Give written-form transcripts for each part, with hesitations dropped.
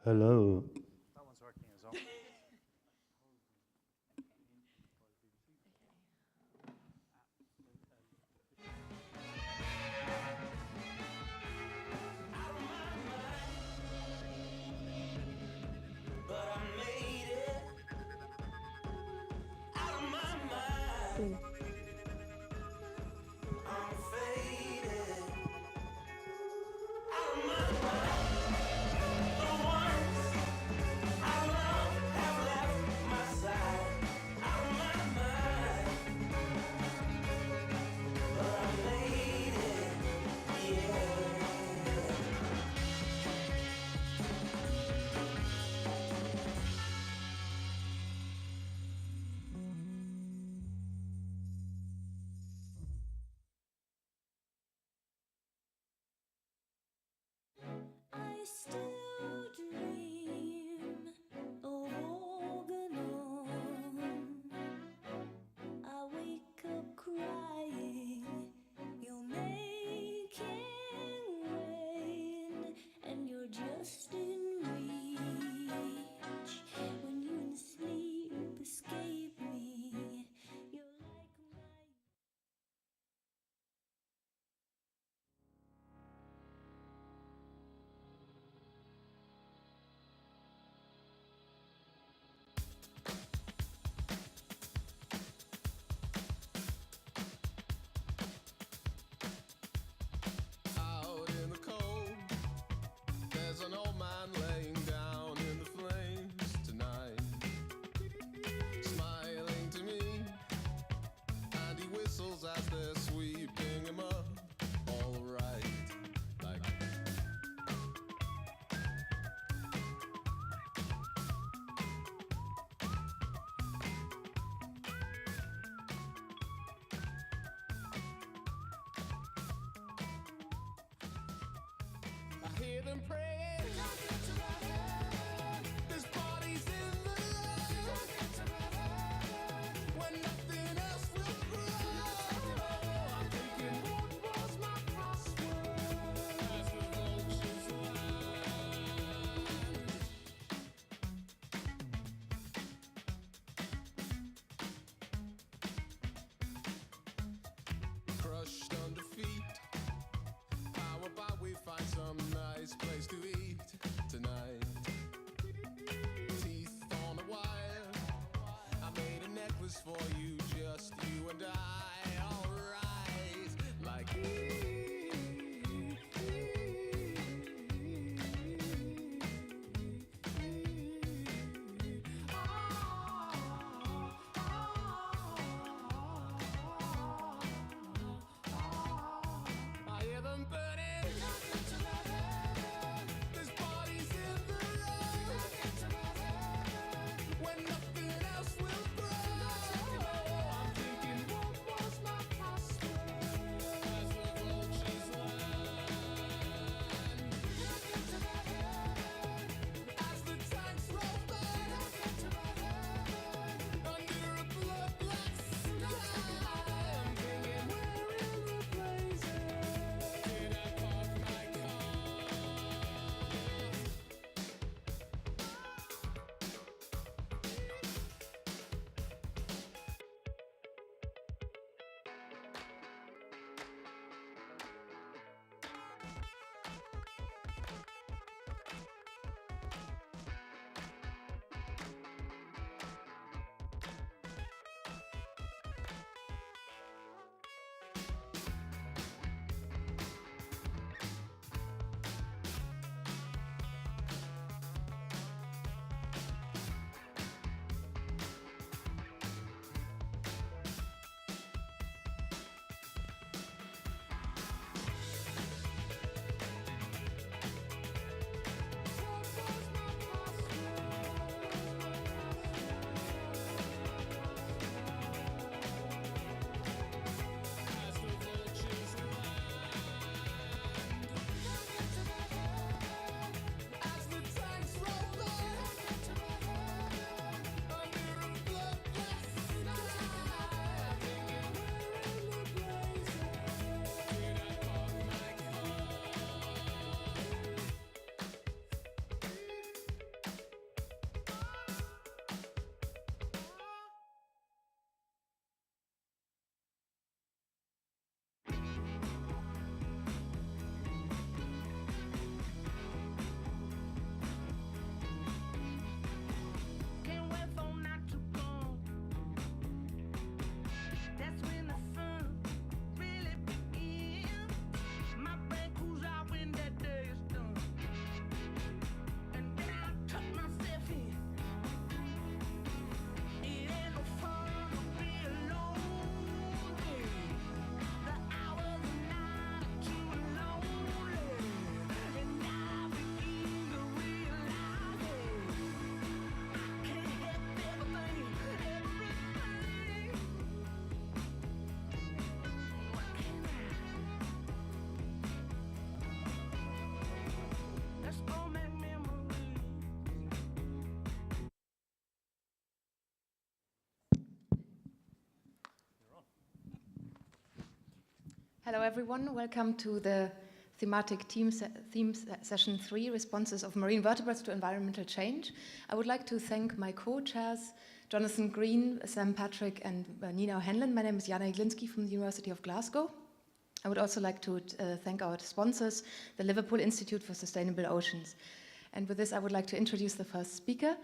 Hello. That one's working as well. I still dream of organon. I wake up crying. You're making rain, and you're just in reach. When you in sleep escape me, you're like my. Out in the cold, there's an old man laying down in the flames tonight, smiling to me, and he whistles as they're sweeping him up. All right, like I hear them praying. There's parties in the air when nothing else will grow. I'm thinking, what was my password? As the vultures land. Crushed under feet. How about we find some nice place to eat? Hello everyone, welcome to the Thematic Session 3, Responses of Marine Vertebrates to Environmental Change. I would like to thank my co-chairs, Johnathan Green, Sam Patrick, and Nina O'Hanlon. My name is Jana Jeglinski from the University of Glasgow. I would also like to thank our sponsors, the Liverpool Institute for Sustainable Oceans. And with this, I would like to introduce the first speaker,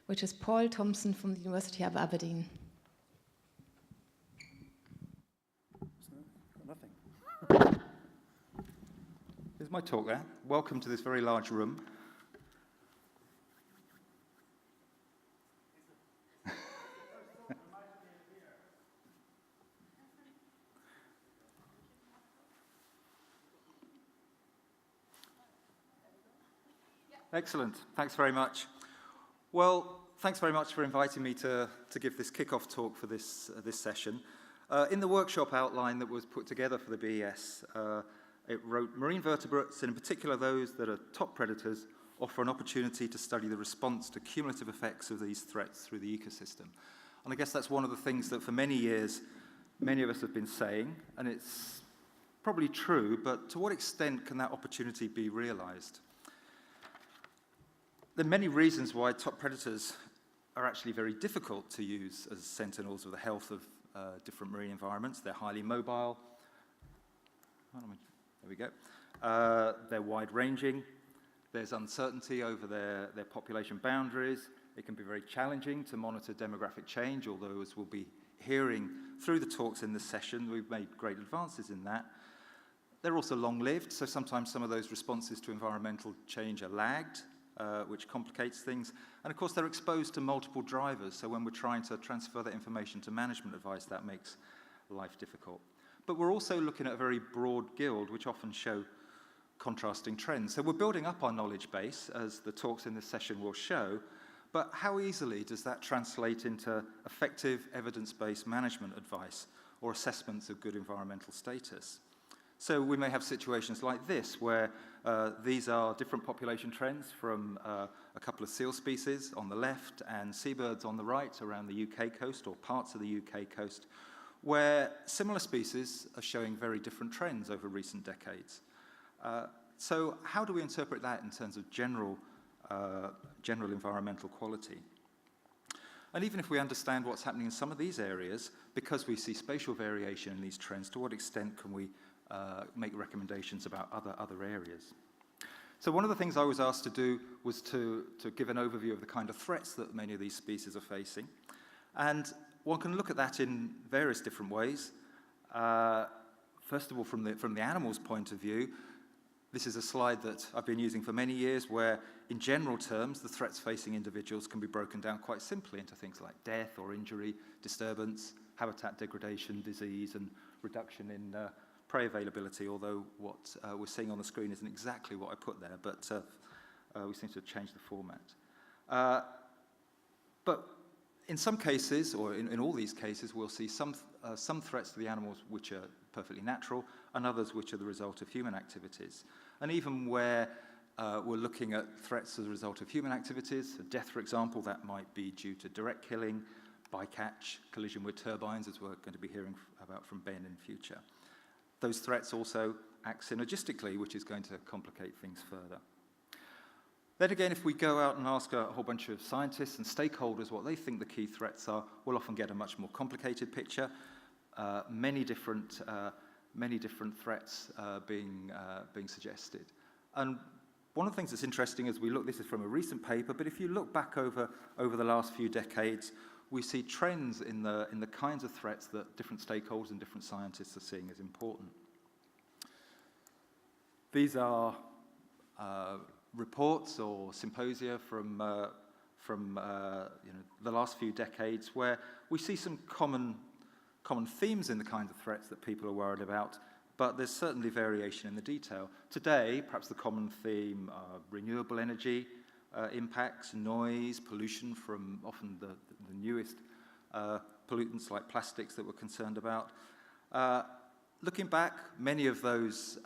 which is Paul Thompson from the University of Aberdeen. Nothing. Here's my talk there. Welcome to this very large room. Excellent. Thanks very much. Well, thanks very much for inviting me to give this kick-off talk for this session. In the workshop outline that was put together for the BES, it wrote, marine vertebrates, and in particular those that are top predators, offer an opportunity to study the response to cumulative effects of these threats through the ecosystem. And I guess that's one of the things that for many years, many of us have been saying, and it's probably true, but to what extent can that opportunity be realized? There are many reasons why top predators are actually very difficult to use as sentinels of the health of different marine environments. They're highly mobile. There we go. They're wide-ranging. There's uncertainty over their population boundaries. It can be very challenging to monitor demographic change, although as we'll be hearing through the talks in this session, we've made great advances in that. They're also long-lived, so sometimes some of those responses to environmental change are lagged, which complicates things. And of course, they're exposed to multiple drivers, so when we're trying to transfer that information to management advice, that makes life difficult. But we're also looking at a very broad guild, which often show contrasting trends. So we're building up our knowledge base, as the talks in this session will show, but how easily does that translate into effective evidence-based management advice or assessments of good environmental status? So we may have situations like this, where these are different population trends from a couple of seal species on the left and seabirds on the right around the UK coast or parts of the UK coast, where similar species are showing very different trends over recent decades. So how do we interpret that in terms of general environmental quality? And even if we understand what's happening in some of these areas, because we see spatial variation in these trends, to what extent can we make recommendations about other areas? So one of the things I was asked to do was to give an overview of the kind of threats that many of these species are facing. And one can look at that in various different ways. First of all, from the animal's point of view, this is a slide that I've been using for many years, where in general terms, the threats facing individuals can be broken down quite simply into things like death or injury, disturbance, habitat degradation, disease, and reduction in prey availability, although what we're seeing on the screen isn't exactly what I put there, but we seem to have changed the format. But in some cases, or in all these cases, we'll see some threats to the animals which are perfectly natural, and others which are the result of human activities. And even where we're looking at threats as a result of human activities, death, for example, that might be due to direct killing, bycatch, collision with turbines, as we're going to be hearing about from Ben in future. Those threats also act synergistically, which is going to complicate things further. Then again, if we go out and ask a whole bunch of scientists and stakeholders what they think the key threats are, we'll often get a much more complicated picture. Many different threats being suggested. And one of the things that's interesting as we look, this is from a recent paper, but if you look back over the last few decades, we see trends in the kinds of threats that different stakeholders and different scientists are seeing as important. These are reports or symposia from the last few decades, where we see some common themes in the kinds of threats that people are worried about, but there's certainly variation in the detail. Today, perhaps the common theme are renewable energy impacts, noise, pollution from often the newest pollutants like plastics that we're concerned about. Looking back, many of those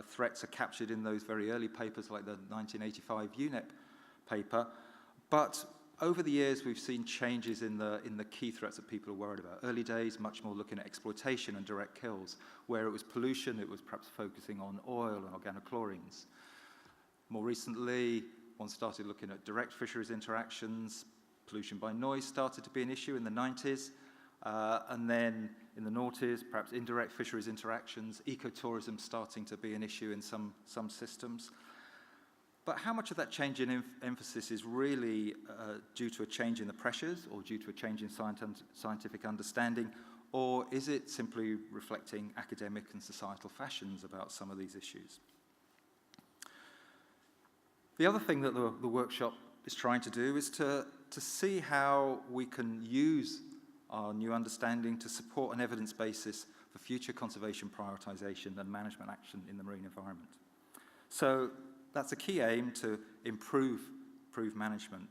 threats are captured in those very early papers like the 1985 UNEP paper, but over the years, we've seen changes in the key threats that people are worried about. Early days, much more looking at exploitation and direct kills. Where it was pollution, it was perhaps focusing on oil and organochlorines. More recently, one started looking at direct fisheries interactions. Pollution by noise started to be an issue in the 90s. And then in the noughties, perhaps indirect fisheries interactions, ecotourism starting to be an issue in some systems. But how much of that change in emphasis is really due to a change in the pressures or due to a change in scientific understanding, or is it simply reflecting academic and societal fashions about some of these issues? The other thing that the workshop is trying to do is to see how we can use our new understanding to support an evidence basis for future conservation prioritization and management action in the marine environment. So that's a key aim, to improve management.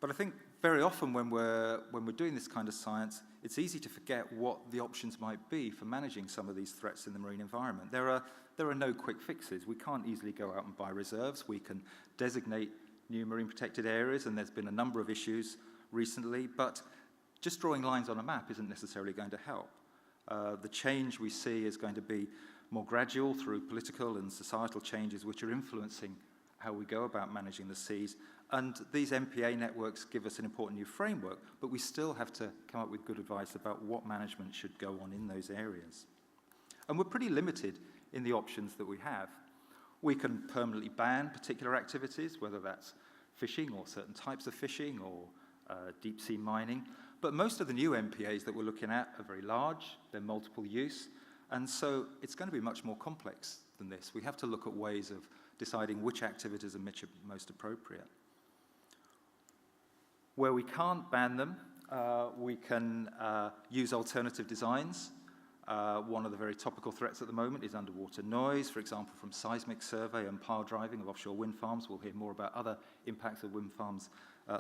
But I think very often when we're doing this kind of science, it's easy to forget what the options might be for managing some of these threats in the marine environment. There are no quick fixes. We can't easily go out and buy reserves. We can designate new marine protected areas, and there's been a number of issues recently, but just drawing lines on a map isn't necessarily going to help. The change we see is going to be more gradual through political and societal changes which are influencing how we go about managing the seas. And these MPA networks give us an important new framework, but we still have to come up with good advice about what management should go on in those areas. And we're pretty limited in the options that we have. We can permanently ban particular activities, whether that's fishing or certain types of fishing or deep sea mining. But most of the new MPAs that we're looking at are very large, they're multiple use, and so it's going to be much more complex than this. We have to look at ways of deciding which activities are most appropriate. Where we can't ban them, we can use alternative designs. One of the very topical threats at the moment is underwater noise, for example, from seismic survey and pile driving of offshore wind farms. We'll hear more about other impacts of wind farms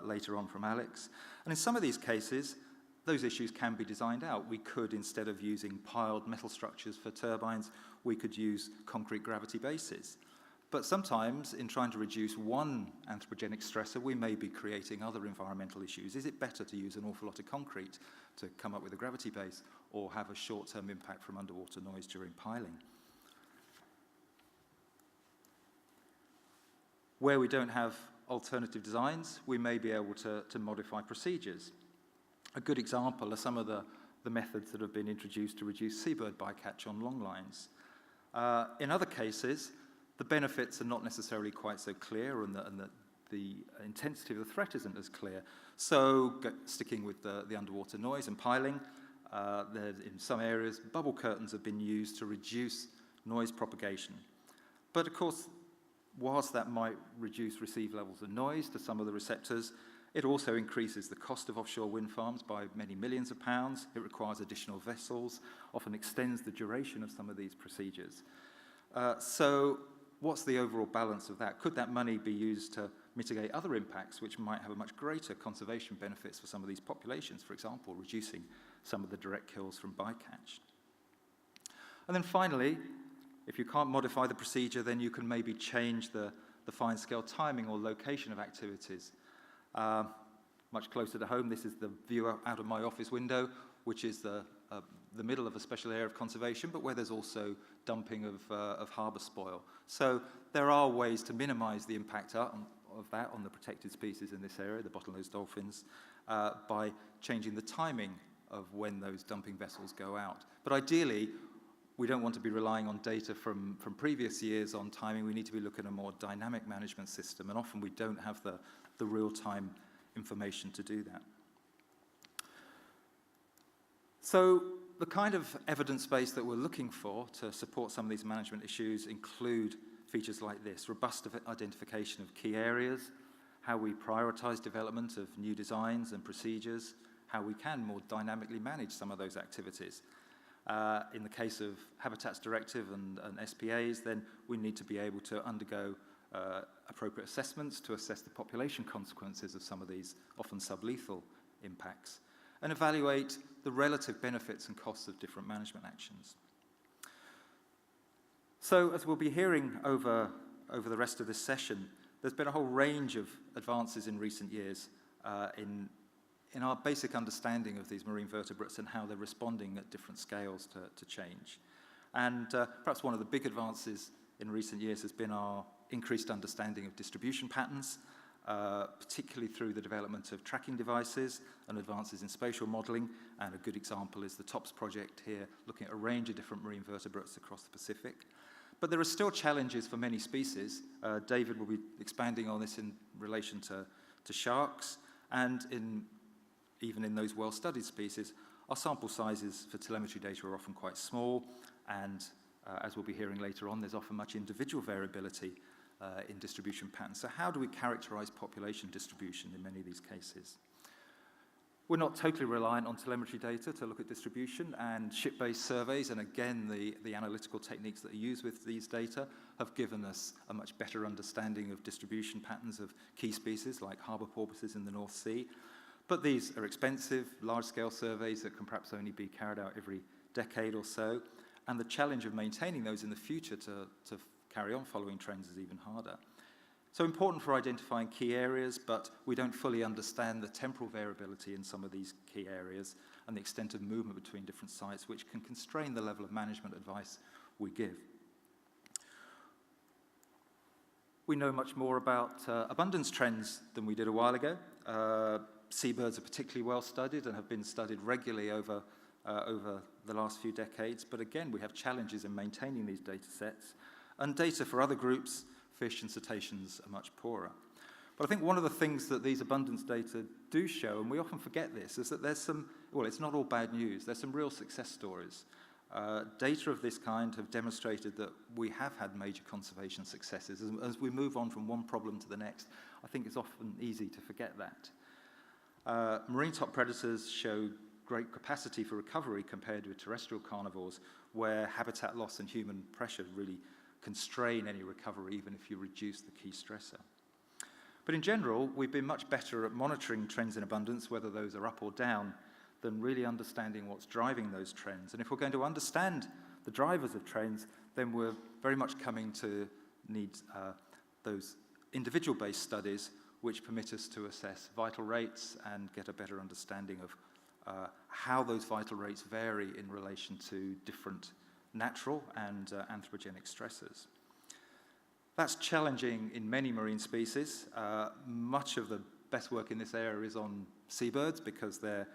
later on from Alex. And in some of these cases, those issues can be designed out. We could, instead of using piled metal structures for turbines, we could use concrete gravity bases. But sometimes, in trying to reduce one anthropogenic stressor, we may be creating other environmental issues. Is it better to use an awful lot of concrete to come up with a gravity base, or have a short-term impact from underwater noise during piling? Where we don't have alternative designs, we may be able to modify procedures. A good example are some of the methods that have been introduced to reduce seabird bycatch on long lines. In other cases, the benefits are not necessarily quite so clear, and the intensity of the threat isn't as clear. So, sticking with the underwater noise and piling, in some areas, bubble curtains have been used to reduce noise propagation. But of course, whilst that might reduce received levels of noise to some of the receptors, it also increases the cost of offshore wind farms by many millions of pounds. It requires additional vessels, often extends the duration of some of these procedures. So what's the overall balance of that? Could that money be used to mitigate other impacts which might have a much greater conservation benefits for some of these populations, for example, reducing some of the direct kills from bycatch? And then finally, if you can't modify the procedure, then you can maybe change the fine-scale timing or location of activities. Much closer to home, this is the view out of my office window, which is the middle of a special area of conservation, but where there's also dumping of harbour spoil. So there are ways to minimise the impact of that on the protected species in this area, the bottlenose dolphins, by changing the timing of when those dumping vessels go out. But ideally, we don't want to be relying on data from previous years on timing. We need to be looking at a more dynamic management system, and often we don't have the real-time information to do that. So the kind of evidence base that we're looking for to support some of these management issues include features like this: robust identification of key areas, how we prioritize development of new designs and procedures, how we can more dynamically manage some of those activities. In the case of Habitats Directive and SPAs, then we need to be able to undergo appropriate assessments to assess the population consequences of some of these often sublethal impacts, and evaluate the relative benefits and costs of different management actions. So, as we'll be hearing over the rest of this session, there's been a whole range of advances in recent years in our basic understanding of these marine vertebrates and how they're responding at different scales to change. And perhaps one of the big advances in recent years has been our increased understanding of distribution patterns, particularly through the development of tracking devices and advances in spatial modeling. And a good example is the TOPS project here, looking at a range of different marine vertebrates across the Pacific. But there are still challenges for many species. David will be expanding on this in relation to sharks, and even in those well-studied species, our sample sizes for telemetry data are often quite small, and as we'll be hearing later on, there's often much individual variability in distribution patterns. So how do we characterize population distribution in many of these cases? We're not totally reliant on telemetry data to look at distribution, and ship-based surveys, and again, the analytical techniques that are used with these data have given us a much better understanding of distribution patterns of key species like harbour porpoises in the North Sea. But these are expensive, large-scale surveys that can perhaps only be carried out every decade or so, and the challenge of maintaining those in the future to carry on following trends is even harder. So important for identifying key areas, but we don't fully understand the temporal variability in some of these key areas and the extent of movement between different sites, which can constrain the level of management advice we give. We know much more about abundance trends than we did a while ago. Seabirds are particularly well studied and have been studied regularly over the last few decades, but again, we have challenges in maintaining these data sets, and data for other groups, fish and cetaceans, are much poorer. But I think one of the things that these abundance data do show, and we often forget this, is that there's some, well, it's not all bad news, there's some real success stories. Data of this kind have demonstrated that we have had major conservation successes. As we move on from one problem to the next, I think it's often easy to forget that. Marine top predators show great capacity for recovery compared with terrestrial carnivores, where habitat loss and human pressure really constrain any recovery, even if you reduce the key stressor. But in general, we've been much better at monitoring trends in abundance, whether those are up or down, than really understanding what's driving those trends. And if we're going to understand the drivers of trends, then we're very much coming to need those individual-based studies which permit us to assess vital rates and get a better understanding of how those vital rates vary in relation to different natural and anthropogenic stressors. That's challenging in many marine species. Much of the best work in this area is on seabirds because they're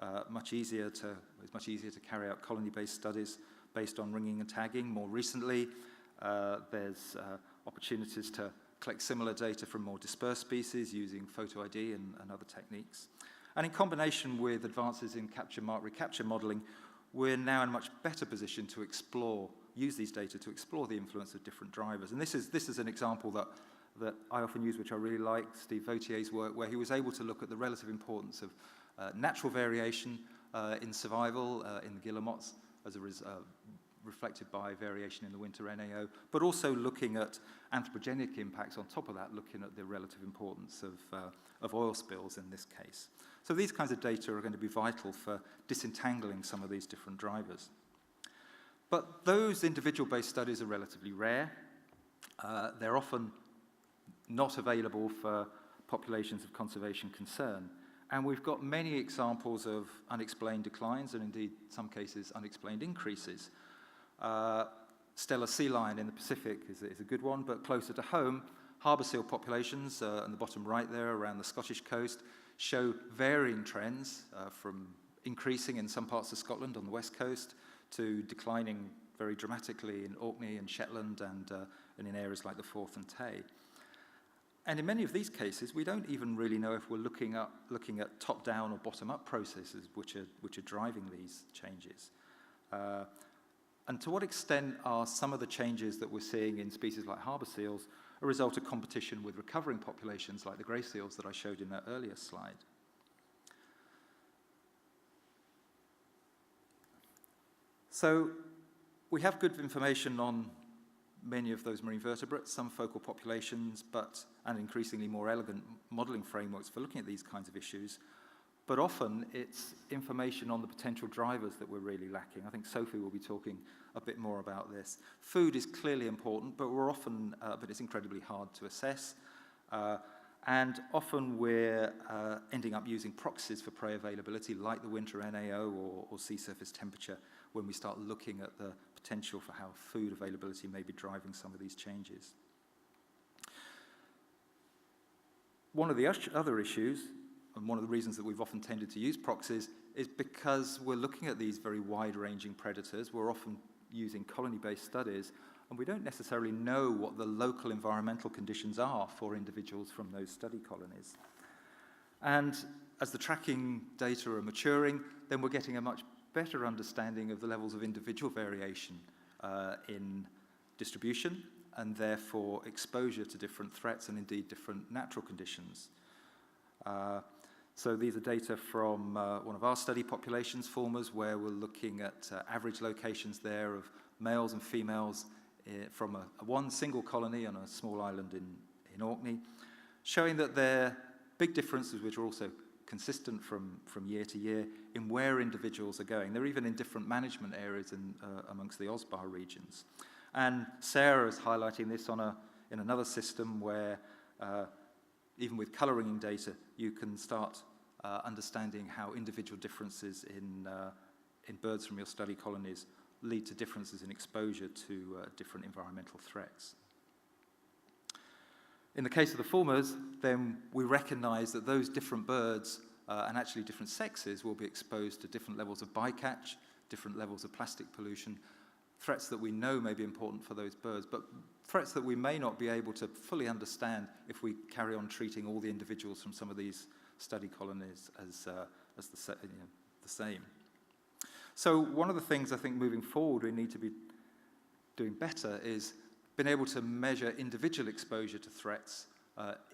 it's much easier to carry out colony-based studies based on ringing and tagging. More recently, there's opportunities to collect similar data from more dispersed species using photo ID and other techniques. And in combination with advances in capture mark recapture modeling, we're now in a much better position to use these data to explore the influence of different drivers. And this is an example that I often use, which I really like, Steve Vautier's work, where he was able to look at the relative importance of natural variation in survival in the guillemots as reflected by variation in the winter NAO, but also looking at anthropogenic impacts on top of that, looking at the relative importance of oil spills in this case. So these kinds of data are going to be vital for disentangling some of these different drivers. But those individual-based studies are relatively rare. They're often not available for populations of conservation concern. And we've got many examples of unexplained declines and indeed, in some cases, unexplained increases. Stellar sea lion in the Pacific is a good one, but closer to home, harbour seal populations on the bottom right there around the Scottish coast show varying trends from increasing in some parts of Scotland on the west coast to declining very dramatically in Orkney and Shetland and in areas like the Forth and Tay. And in many of these cases, we don't even really know if we're looking at top-down or bottom-up processes which are driving these changes. And to what extent are some of the changes that we're seeing in species like harbour seals a result of competition with recovering populations like the grey seals that I showed in that earlier slide? So we have good information on many of those marine vertebrates, some focal populations, and increasingly more elegant modelling frameworks for looking at these kinds of issues. But often it's information on the potential drivers that we're really lacking. I think Sophie will be talking a bit more about this. Food is clearly important, but but it's incredibly hard to assess. And often we're ending up using proxies for prey availability, like the winter NAO or sea surface temperature, when we start looking at the potential for how food availability may be driving some of these changes. One of the other issues, and one of the reasons that we've often tended to use proxies, is because we're looking at these very wide-ranging predators. We're often using colony-based studies, and we don't necessarily know what the local environmental conditions are for individuals from those study colonies. And as the tracking data are maturing, then we're getting a much better understanding of the levels of individual variation in distribution, and therefore exposure to different threats and indeed different natural conditions. So these are data from one of our study populations, formers, where we're looking at average locations there of males and females from one single colony on a small island in Orkney, showing that there are big differences which are also consistent from year to year in where individuals are going. They're even in different management areas amongst the OSBAR regions. And Sarah is highlighting this in another system where even with colouring data, you can start understanding how individual differences in birds from your study colonies lead to differences in exposure to different environmental threats. In the case of the formers, then we recognise that those different birds and actually different sexes will be exposed to different levels of bycatch, different levels of plastic pollution, threats that we know may be important for those birds, but threats that we may not be able to fully understand if we carry on treating all the individuals from some of these study colonies as the same. So one of the things I think moving forward we need to be doing better is being able to measure individual exposure to threats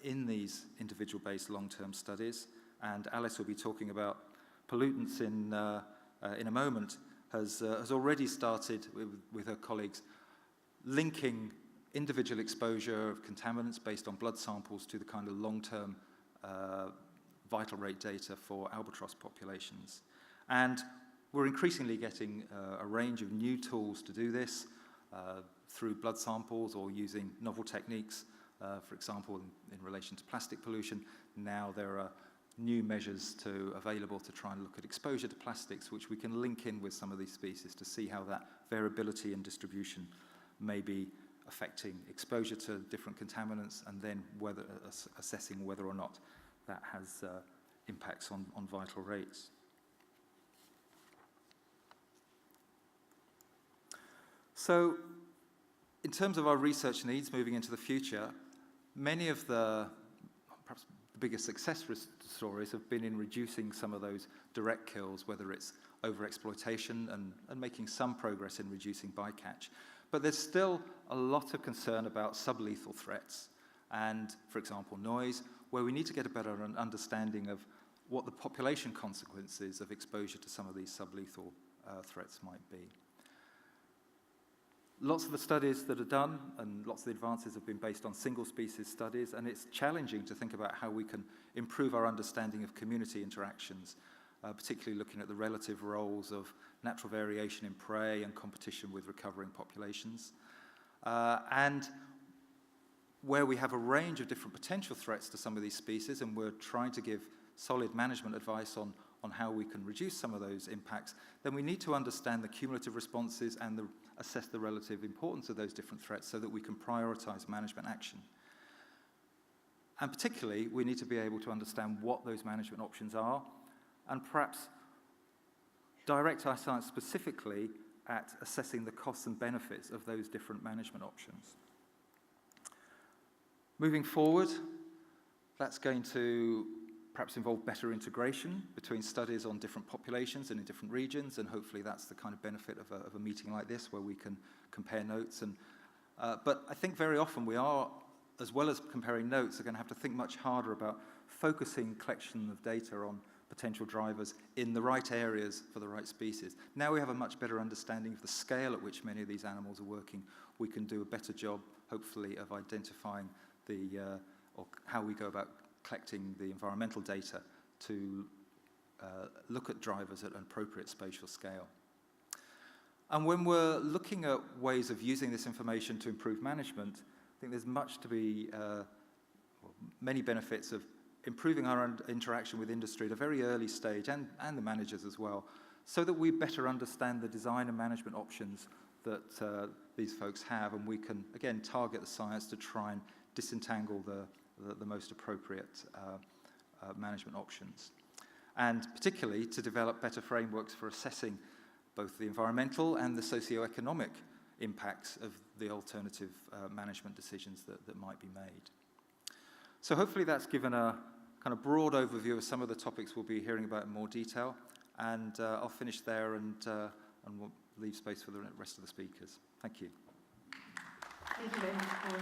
in these individual-based long-term studies. And Alice will be talking about pollutants in a moment, has already started with her colleagues linking individual exposure of contaminants based on blood samples to the kind of long-term vital rate data for albatross populations. And we're increasingly getting a range of new tools to do this through blood samples or using novel techniques, for example, in relation to plastic pollution. Now there are new measures available to try and look at exposure to plastics, which we can link in with some of these species to see how that variability in distribution may be affecting exposure to different contaminants, and then assessing whether or not that has impacts on vital rates. So, in terms of our research needs moving into the future, many of perhaps the biggest success stories have been in reducing some of those direct kills, whether it's overexploitation and making some progress in reducing bycatch. But there's still a lot of concern about sublethal threats and, for example, noise, where we need to get a better understanding of what the population consequences of exposure to some of these sublethal threats might be. Lots of the studies that are done and lots of the advances have been based on single species studies, and it's challenging to think about how we can improve our understanding of community interactions, particularly looking at the relative roles of natural variation in prey and competition with recovering populations. And where we have a range of different potential threats to some of these species, and we're trying to give solid management advice on how we can reduce some of those impacts, then we need to understand the cumulative responses and assess the relative importance of those different threats so that we can prioritize management action. And particularly, we need to be able to understand what those management options are and perhaps direct our science specifically at assessing the costs and benefits of those different management options. Moving forward, that's going to perhaps involve better integration between studies on different populations and in different regions, and hopefully that's the kind of benefit of a meeting like this where we can compare notes. But I think very often we are, as well as comparing notes, are going to have to think much harder about focusing collection of data on potential drivers in the right areas for the right species. Now we have a much better understanding of the scale at which many of these animals are working. We can do a better job, hopefully, of identifying or how we go about collecting the environmental data to look at drivers at an appropriate spatial scale. And when we're looking at ways of using this information to improve management, I think there's much to be many benefits of improving our interaction with industry at a very early stage, and the managers as well, so that we better understand the design and management options that these folks have, and we can, again, target the science to try and disentangle the most appropriate management options. And particularly to develop better frameworks for assessing both the environmental and the socio-economic impacts of the alternative management decisions that might be made. So hopefully that's given a kind of broad overview of some of the topics we'll be hearing about in more detail, and I'll finish there and we'll leave space for the rest of the speakers. Thank you. Thank you very much, Paul.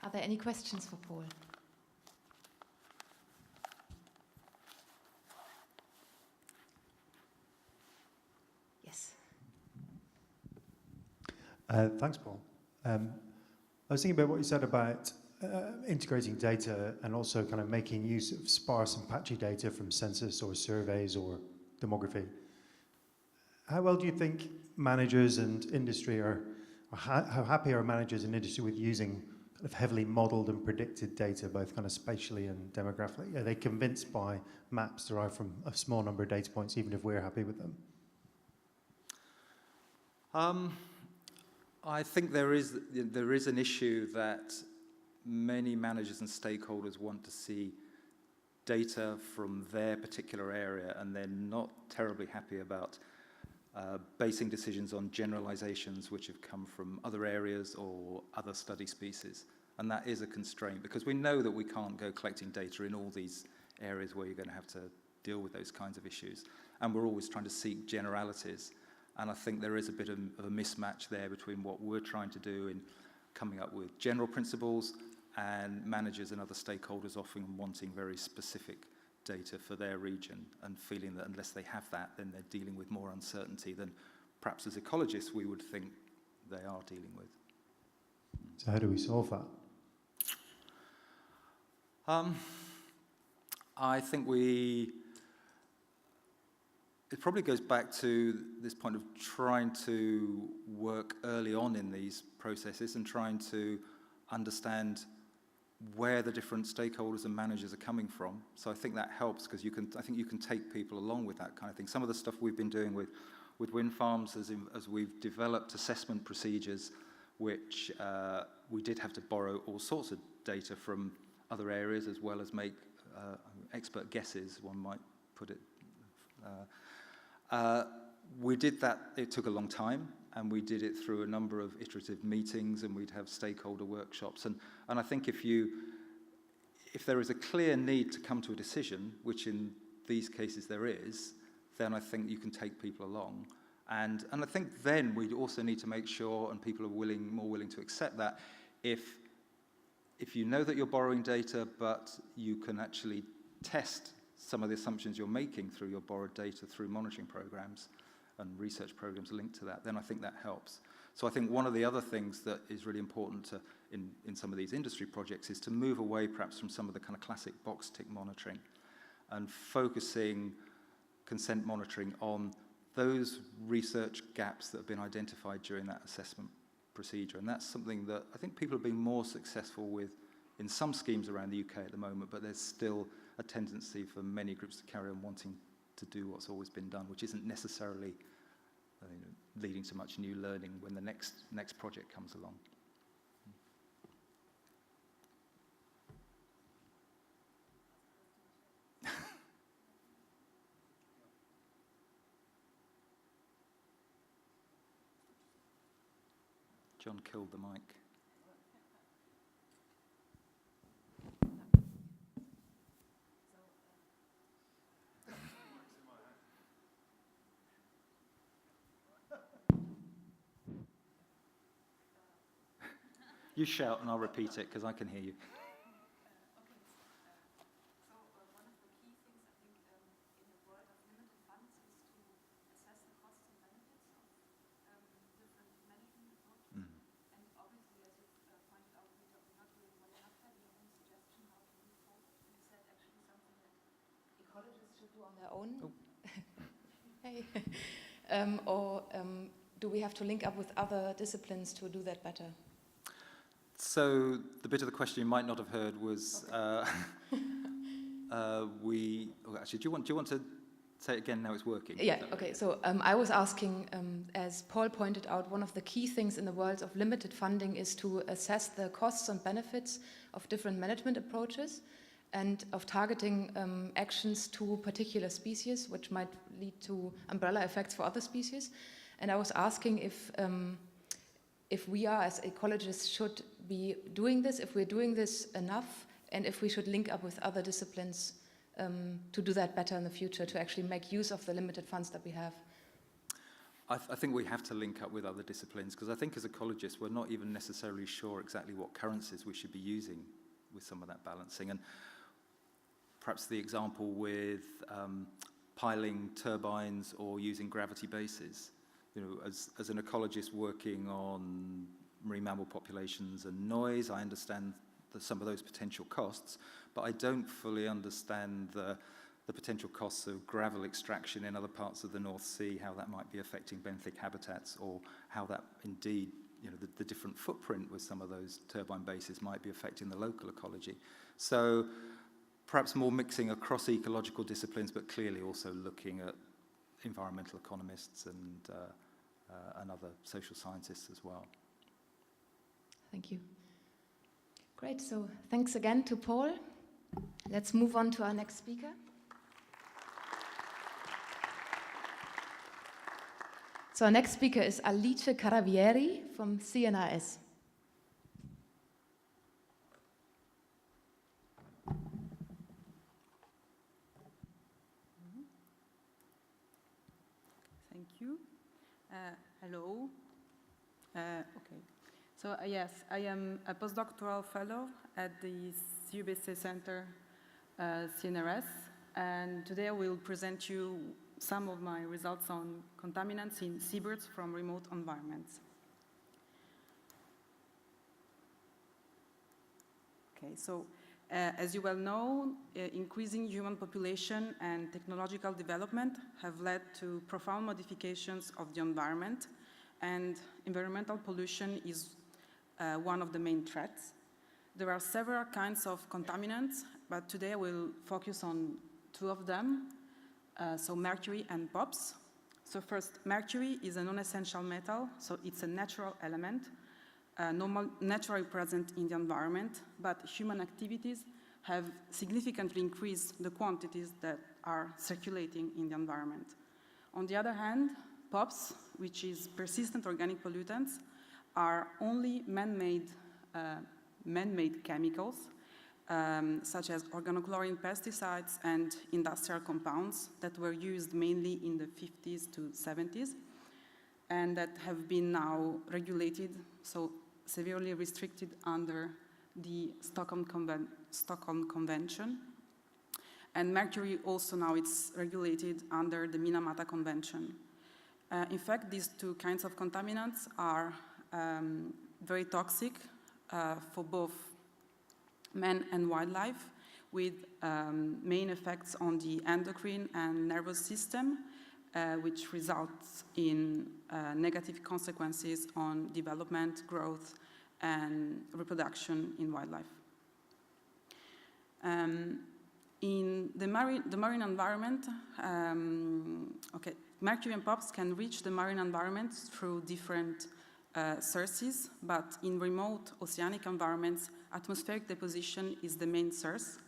Are there any questions for Paul? Yes. Thanks, Paul. I was thinking about what you said about integrating data and also kind of making use of sparse and patchy data from census or surveys or demography. How well do you think managers and industry are, or how happy are managers and industry with using kind of heavily modeled and predicted data, both kind of spatially and demographically? Are they convinced by maps derived from a small number of data points, even if we're happy with them? I think there is an issue that many managers and stakeholders want to see data from their particular area, and they're not terribly happy about basing decisions on generalizations which have come from other areas or other study species. And that is a constraint, because we know that we can't go collecting data in all these areas where you're going to have to deal with those kinds of issues. And we're always trying to seek generalities. And I think there is a bit of a mismatch there between what we're trying to do in coming up with general principles and managers and other stakeholders often wanting very specific data for their region and feeling that unless they have that, then they're dealing with more uncertainty than perhaps as ecologists we would think they are dealing with. So how do we solve that? I think it probably goes back to this point of trying to work early on in these processes and trying to understand where the different stakeholders and managers are coming from. So I think that helps, because I think you can take people along with that kind of thing. Some of the stuff we've been doing with wind farms as we've developed assessment procedures, which we did have to borrow all sorts of data from other areas as well as make expert guesses, one might put it. We did that, it took a long time, and we did it through a number of iterative meetings, and we'd have stakeholder workshops. And I think if there is a clear need to come to a decision, which in these cases there is, then I think you can take people along. And I think then we also need to make sure, and people are more willing to accept that, if you know that you're borrowing data, but you can actually test some of the assumptions you're making through your borrowed data through monitoring programs and research programs linked to that, then I think that helps. So I think one of the other things that is really important in some of these industry projects is to move away perhaps from some of the kind of classic box tick monitoring and focusing consent monitoring on those research gaps that have been identified during that assessment procedure. And that's something that I think people have been more successful with in some schemes around the UK at the moment, but there's still a tendency for many groups to carry on wanting to do what's always been done, which isn't necessarily leading to much new learning when the next project comes along. John killed the mic. You shout and I'll repeat it because I can hear you. On their own? Hey. Or do we have to link up with other disciplines to do that better? So the bit of the question you might not have heard was, actually, do you want to say it again now it's working? Yeah, okay. So I was asking, as Paul pointed out, one of the key things in the world of limited funding is to assess the costs and benefits of different management approaches and of targeting actions to particular species, which might lead to umbrella effects for other species. And I was asking if we are, as ecologists, should be doing this, if we're doing this enough, and if we should link up with other disciplines to do that better in the future, to actually make use of the limited funds that we have. I think we have to link up with other disciplines, because I think as ecologists we're not even necessarily sure exactly what currencies we should be using with some of that balancing. And perhaps the example with piling turbines or using gravity bases. You know, as an ecologist working on marine mammal populations and noise, I understand some of those potential costs, but I don't fully understand the potential costs of gravel extraction in other parts of the North Sea, how that might be affecting benthic habitats, or how that indeed, you know, the different footprint with some of those turbine bases might be affecting the local ecology. So perhaps more mixing across ecological disciplines, but clearly also looking at environmental economists and other social scientists as well. Thank you. Great, so thanks again to Paul. Let's move on to our next speaker. So our next speaker is Alice Caravieri from CNRS. Thank you. Hello. Okay. So yes, I am a postdoctoral fellow at the CUBC Center, CNRS, and today I will present you some of my results on contaminants in seabirds from remote environments. Okay, so as you well know, increasing human population and technological development have led to profound modifications of the environment, and environmental pollution is one of the main threats. There are several kinds of contaminants, but today I will focus on two of them, so mercury and POPs. So first, mercury is a non-essential metal, so it's a natural element, naturally present in the environment, but human activities have significantly increased the quantities that are circulating in the environment. On the other hand, POPs, which is persistent organic pollutants, are only man-made chemicals, such as organochlorine pesticides and industrial compounds that were used mainly in the 50s to 70s, and that have been now regulated, so severely restricted under the Stockholm Convention. And mercury also now it's regulated under the Minamata Convention. In fact, these two kinds of contaminants are very toxic for both man and wildlife, with main effects on the endocrine and nervous system, which results in negative consequences on development, growth, and reproduction in wildlife. In the marine environment, mercury and POPs can reach the marine environment through different sources, but in remote oceanic environments, atmospheric deposition is the main source.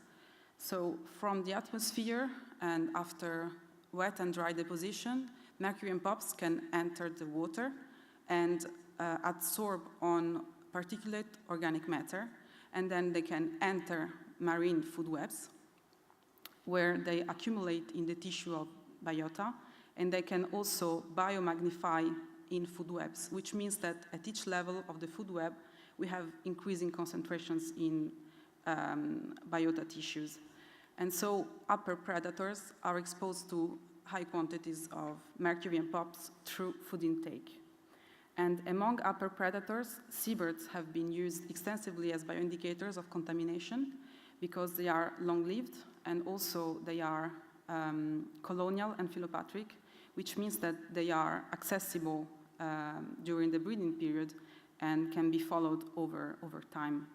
So from the atmosphere and after wet and dry deposition, mercury and POPs can enter the water and absorb on particulate organic matter, and then they can enter marine food webs, where they accumulate in the tissue of biota, and they can also biomagnify in food webs, which means that at each level of the food web, we have increasing concentrations in biota tissues. And so upper predators are exposed to high quantities of mercury and POPs through food intake. And among upper predators, seabirds have been used extensively as bioindicators of contamination because they are long-lived, and also they are colonial and philopatric, which means that they are accessible during the breeding period and can be followed over time.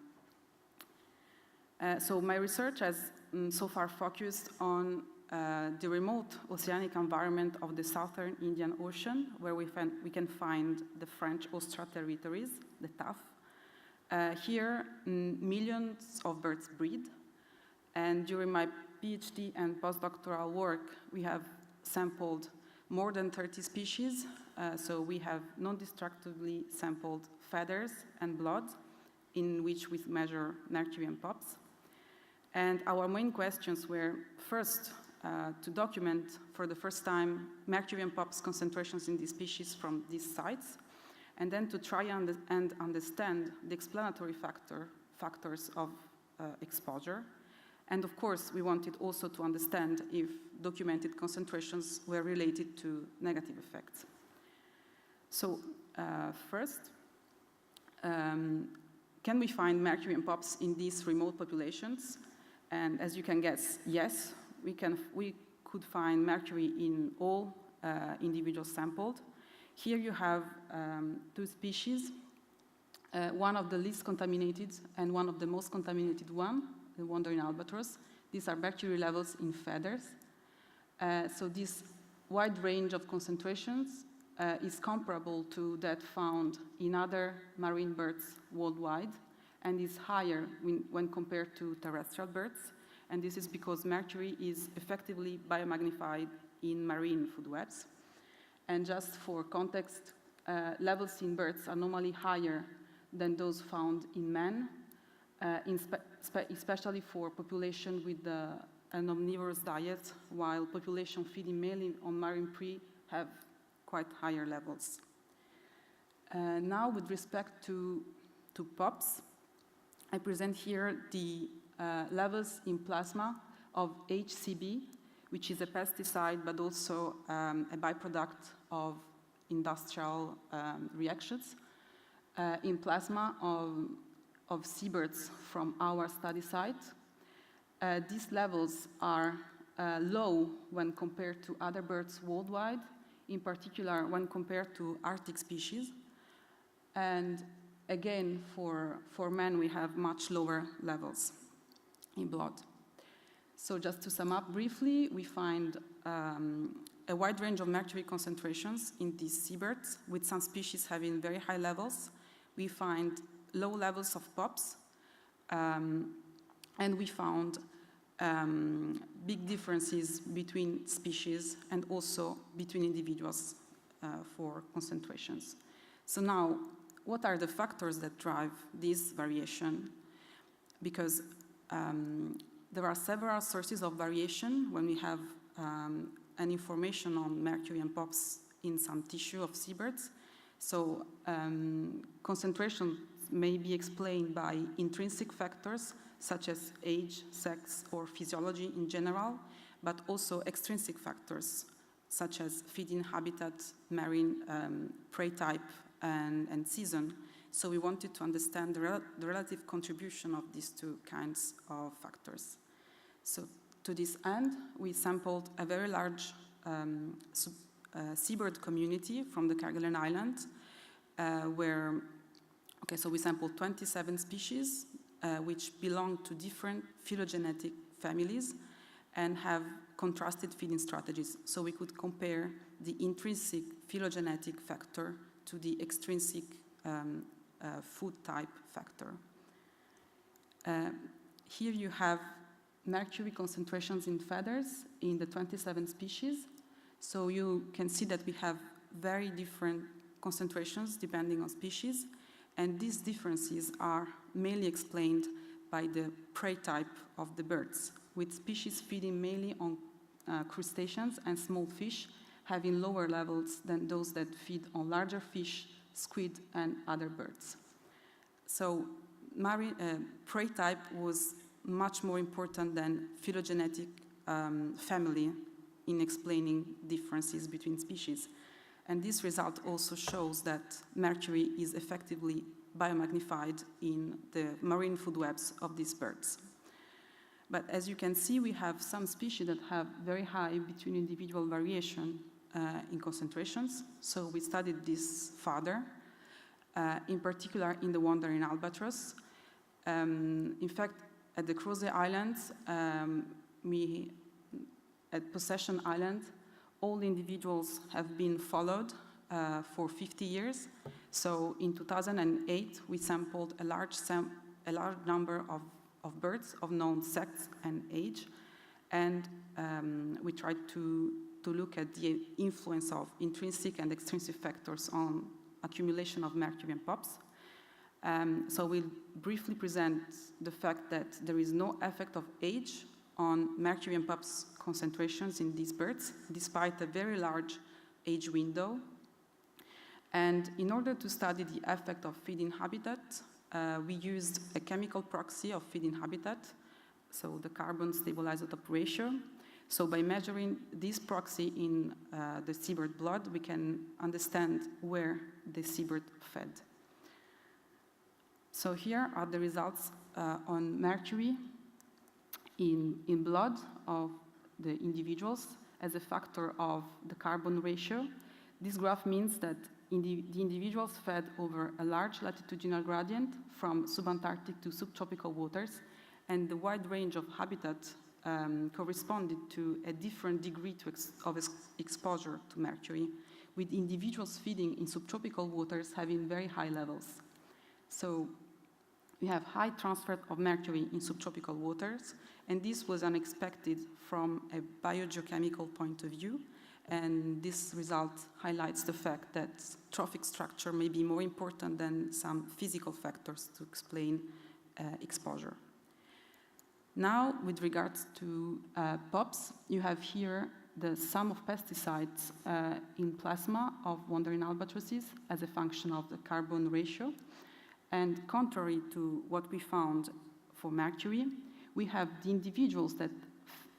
So my research has so far focused on the remote oceanic environment of the southern Indian Ocean, where we can find the French Austral territories, the TAF. Here, millions of birds breed, and during my PhD and postdoctoral work, we have sampled more than 30 species, so we have non-destructively sampled feathers and blood, in which we measure mercury and POPs. And our main questions were, first, to document for the first time mercury and POPs concentrations in these species from these sites, and then to try and understand the explanatory factors of exposure. And of course, we wanted also to understand if documented concentrations were related to negative effects. So first, can we find mercury and POPs in these remote populations? And as you can guess, yes, we could find mercury in all individuals sampled. Here you have two species, one of the least contaminated and one of the most contaminated one, the wandering albatross. These are mercury levels in feathers. So this wide range of concentrations is comparable to that found in other marine birds worldwide, and is higher when compared to terrestrial birds. And this is because mercury is effectively biomagnified in marine food webs. And just for context, levels in birds are normally higher than those found in man, especially for population with an omnivorous diet, while population feeding mainly on marine prey have quite higher levels. Now, with respect to POPs, I present here the levels in plasma of HCB, which is a pesticide, but also a byproduct of industrial reactions, in plasma of seabirds from our study site. These levels are low when compared to other birds worldwide, in particular when compared to Arctic species. And again, for men, we have much lower levels in blood. So just to sum up briefly, we find a wide range of mercury concentrations in these seabirds, with some species having very high levels. We find low levels of POPs, and we found big differences between species and also between individuals for concentrations. So now, what are the factors that drive this variation? Because there are several sources of variation when we have an information on mercury and POPs in some tissue of seabirds. So concentration may be explained by intrinsic factors such as age, sex, or physiology in general, but also extrinsic factors such as feeding habitat, marine prey type, and season. So we wanted to understand the relative contribution of these two kinds of factors. So to this end, we sampled a very large seabird community from the Kerguelen Island, so we sampled 27 species, which belong to different phylogenetic families and have contrasted feeding strategies. So we could compare the intrinsic phylogenetic factor to the extrinsic food type factor. Here you have mercury concentrations in feathers in the 27 species. So you can see that we have very different concentrations depending on species, and these differences are mainly explained by the prey type of the birds, with species feeding mainly on crustaceans and small fish having lower levels than those that feed on larger fish, squid, and other birds. So prey type was much more important than phylogenetic family in explaining differences between species. And this result also shows that mercury is effectively biomagnified in the marine food webs of these birds. But as you can see, we have some species that have very high between individual variation in concentrations. So we studied this further. in particular in the wandering albatross. In fact, at the Crozet Islands, at Possession Island, all individuals have been followed for 50 years. So in 2008, we sampled a large number of birds of known sex and age, and we tried to look at the influence of intrinsic and extrinsic factors on accumulation of mercury and POPs. So we'll briefly present the fact that there is no effect of age on mercury and POPs concentrations in these birds, despite a very large age window. And in order to study the effect of feeding habitat, we used a chemical proxy of feeding habitat, so the carbon stable isotope ratio. So by measuring this proxy in the seabird blood, we can understand where the seabird fed. So here are the results on mercury in blood of the individuals as a factor of the carbon ratio. This graph means that the individuals fed over a large latitudinal gradient from subantarctic to subtropical waters, and the wide range of habitat corresponded to a different degree of exposure to mercury, with individuals feeding in subtropical waters having very high levels. So we have high transfer of mercury in subtropical waters, and this was unexpected from a biogeochemical point of view, and this result highlights the fact that trophic structure may be more important than some physical factors to explain exposure. Now, with regards to POPs, you have here the sum of pesticides in plasma of wandering albatrosses as a function of the carbon ratio. And contrary to what we found for mercury, we have the individuals that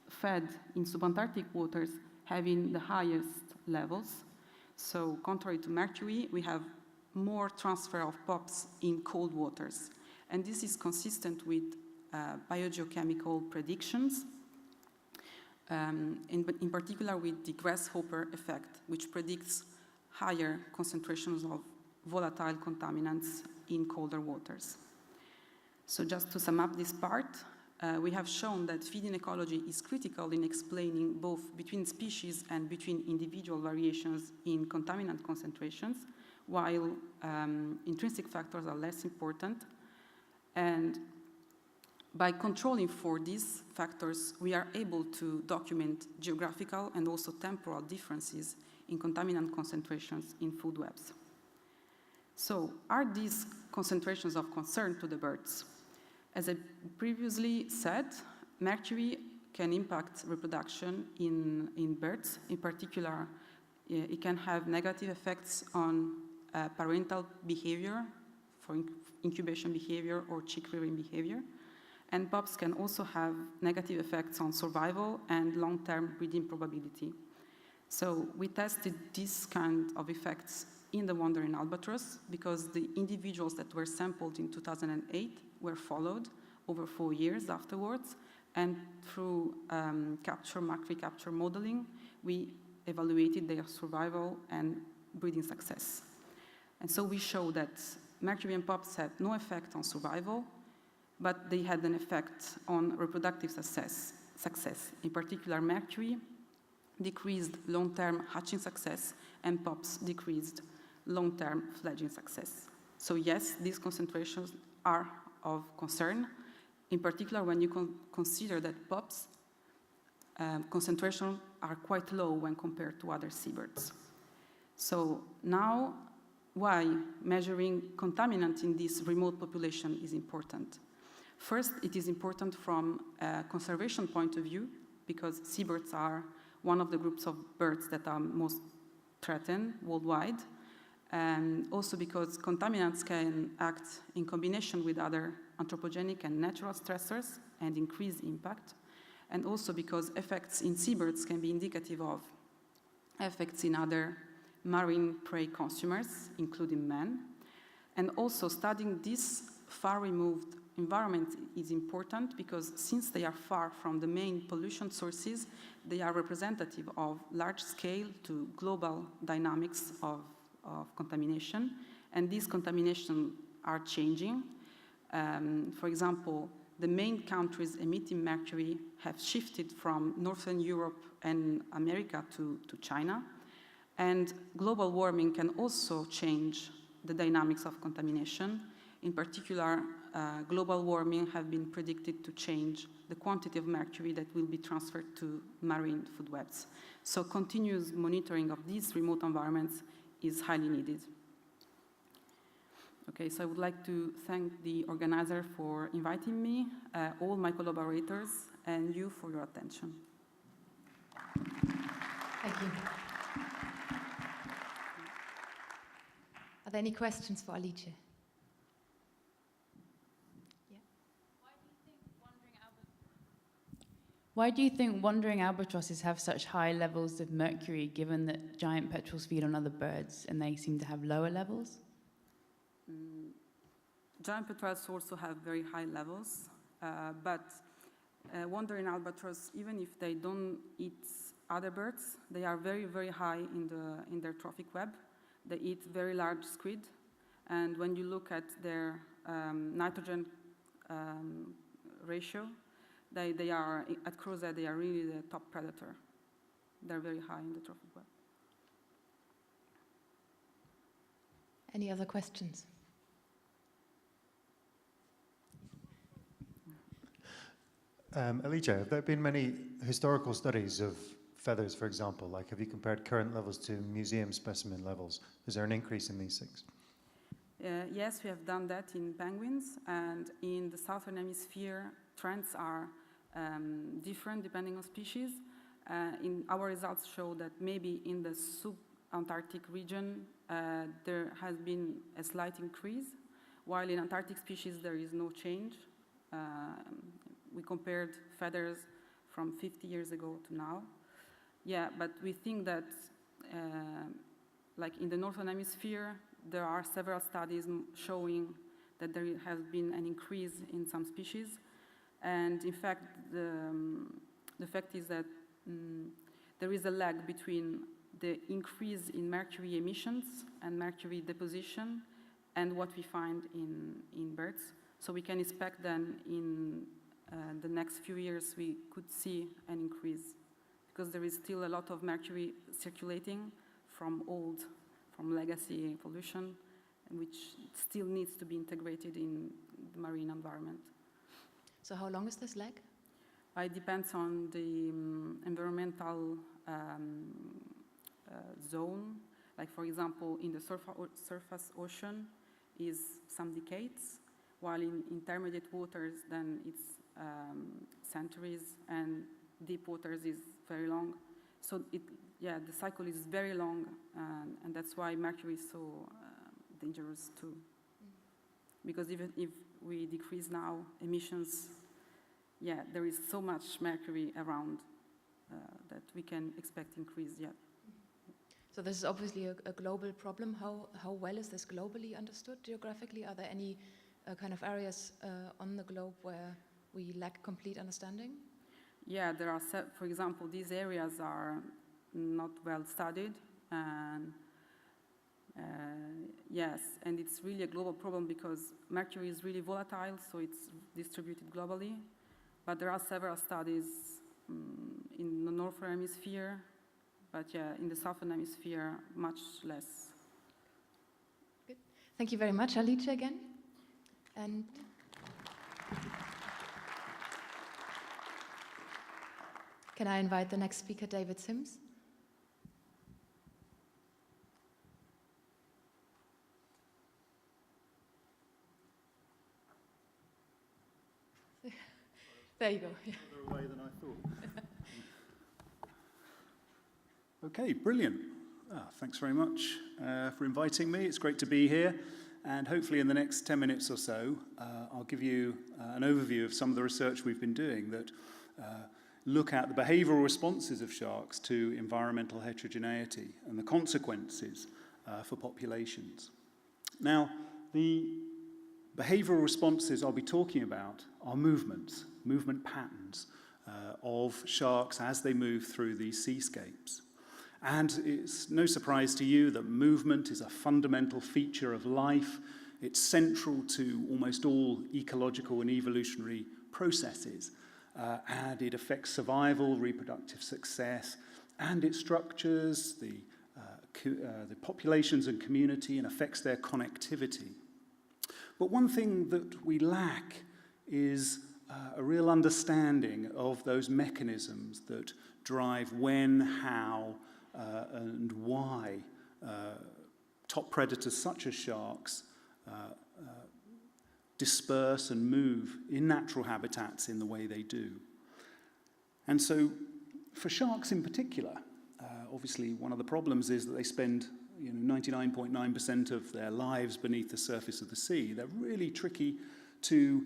fed in subantarctic waters having the highest levels. So contrary to mercury, we have more transfer of POPs in cold waters. And this is consistent with biogeochemical predictions, in particular with the grasshopper effect, which predicts higher concentrations of volatile contaminants in colder waters. So just to sum up this part, we have shown that feeding ecology is critical in explaining both between species and between individual variations in contaminant concentrations, while intrinsic factors are less important. And by controlling for these factors, we are able to document geographical and also temporal differences in contaminant concentrations in food webs. So, are these concentrations of concern to the birds? As I previously said, mercury can impact reproduction in birds. In particular, it can have negative effects on parental behavior, for incubation behavior or chick rearing behavior. And POPs can also have negative effects on survival and long-term breeding probability. So we tested this kind of effects in the wandering albatross because the individuals that were sampled in 2008 were followed over 4 years afterwards, and through macro-capture modeling, we evaluated their survival and breeding success. And so we show that mercury and POPs had no effect on survival, but they had an effect on reproductive success. In particular, mercury decreased long-term hatching success, and POPs decreased long-term fledging success. So yes, these concentrations are of concern, in particular when you consider that POPs concentrations are quite low when compared to other seabirds. So now, why measuring contaminant in this remote population is important? First, it is important from a conservation point of view because seabirds are one of the groups of birds that are most threatened worldwide, and also because contaminants can act in combination with other anthropogenic and natural stressors and increase impact, and also because effects in seabirds can be indicative of effects in other marine prey consumers, including man. And also studying this far-removed environment is important because since they are far from the main pollution sources, they are representative of large-scale to global dynamics of contamination, And these contaminations are changing. For example, the main countries emitting mercury have shifted from Northern Europe and America to China. And global warming can also change the dynamics of contamination. In particular, global warming have been predicted to change the quantity of mercury that will be transferred to marine food webs. So continuous monitoring of these remote environments is highly needed. Okay, so I would like to thank the organizer for inviting me, all my collaborators, and you for your attention. Thank you. Are there any questions for Alice? Why do you think wandering albatrosses have such high levels of mercury, given that giant petrels feed on other birds and they seem to have lower levels? Giant petrels also have very high levels, but wandering albatross, even if they don't eat other birds, they are very, very high in their trophic web. They eat very large squid, and when you look at their nitrogen ratio, they are, at Crozet, they are really the top predator. They're very high in the trophic web. Any other questions? Alice, have there been many historical studies of feathers, for example? Like, have you compared current levels to museum specimen levels? Is there an increase in these things? Yes, we have done that in penguins, and in the southern hemisphere, trends are different depending on species. In our results show that maybe in the sub-Antarctic region, there has been a slight increase, while in Antarctic species there is no change. We compared feathers from 50 years ago to now. Yeah, but we think that, like in the northern hemisphere, there are several studies showing that there has been an increase in some species. And in fact, the fact is that there is a lag between the increase in mercury emissions and mercury deposition and what we find in birds. So we can expect then in the next few years we could see an increase, because there is still a lot of mercury circulating from legacy pollution, which still needs to be integrated in the marine environment. So how long is this lag? It depends on the environmental zone. Like, for example, in the surface ocean is some decades, while in intermediate waters, then it's centuries, and deep waters is very long. So the cycle is very long, and that's why mercury is so dangerous too. Because even if we decrease now emissions, there is so much mercury around that we can expect increase yet. So this is obviously a global problem. How well is this globally understood geographically? Are there any kind of areas on the globe where we lack complete understanding? Yeah, there are, for example, these areas are not well studied, and yes, and it's really a global problem because mercury is really volatile, so it's distributed globally. But there are several studies in the northern hemisphere, but in the southern hemisphere, much less. Good. Thank you very much, Alice, again. And can I invite the next speaker, David Sims? There you go. Yeah. Further away than I thought. Okay, brilliant. Thanks very much for inviting me. It's great to be here. And hopefully in the next 10 minutes or so, I'll give you an overview of some of the research we've been doing that look at the behavioral responses of sharks to environmental heterogeneity and the consequences for populations. Now, the behavioral responses I'll be talking about are movement patterns of sharks as they move through these seascapes. And it's no surprise to you that movement is a fundamental feature of life. It's central to almost all ecological and evolutionary processes. And it affects survival, reproductive success, and it structures the populations and community and affects their connectivity. But one thing that we lack is a real understanding of those mechanisms that drive when, how, and why top predators such as sharks disperse and move in natural habitats in the way they do. And so for sharks in particular, obviously one of the problems is that they spend 99.9% of their lives beneath the surface of the sea. They're really tricky to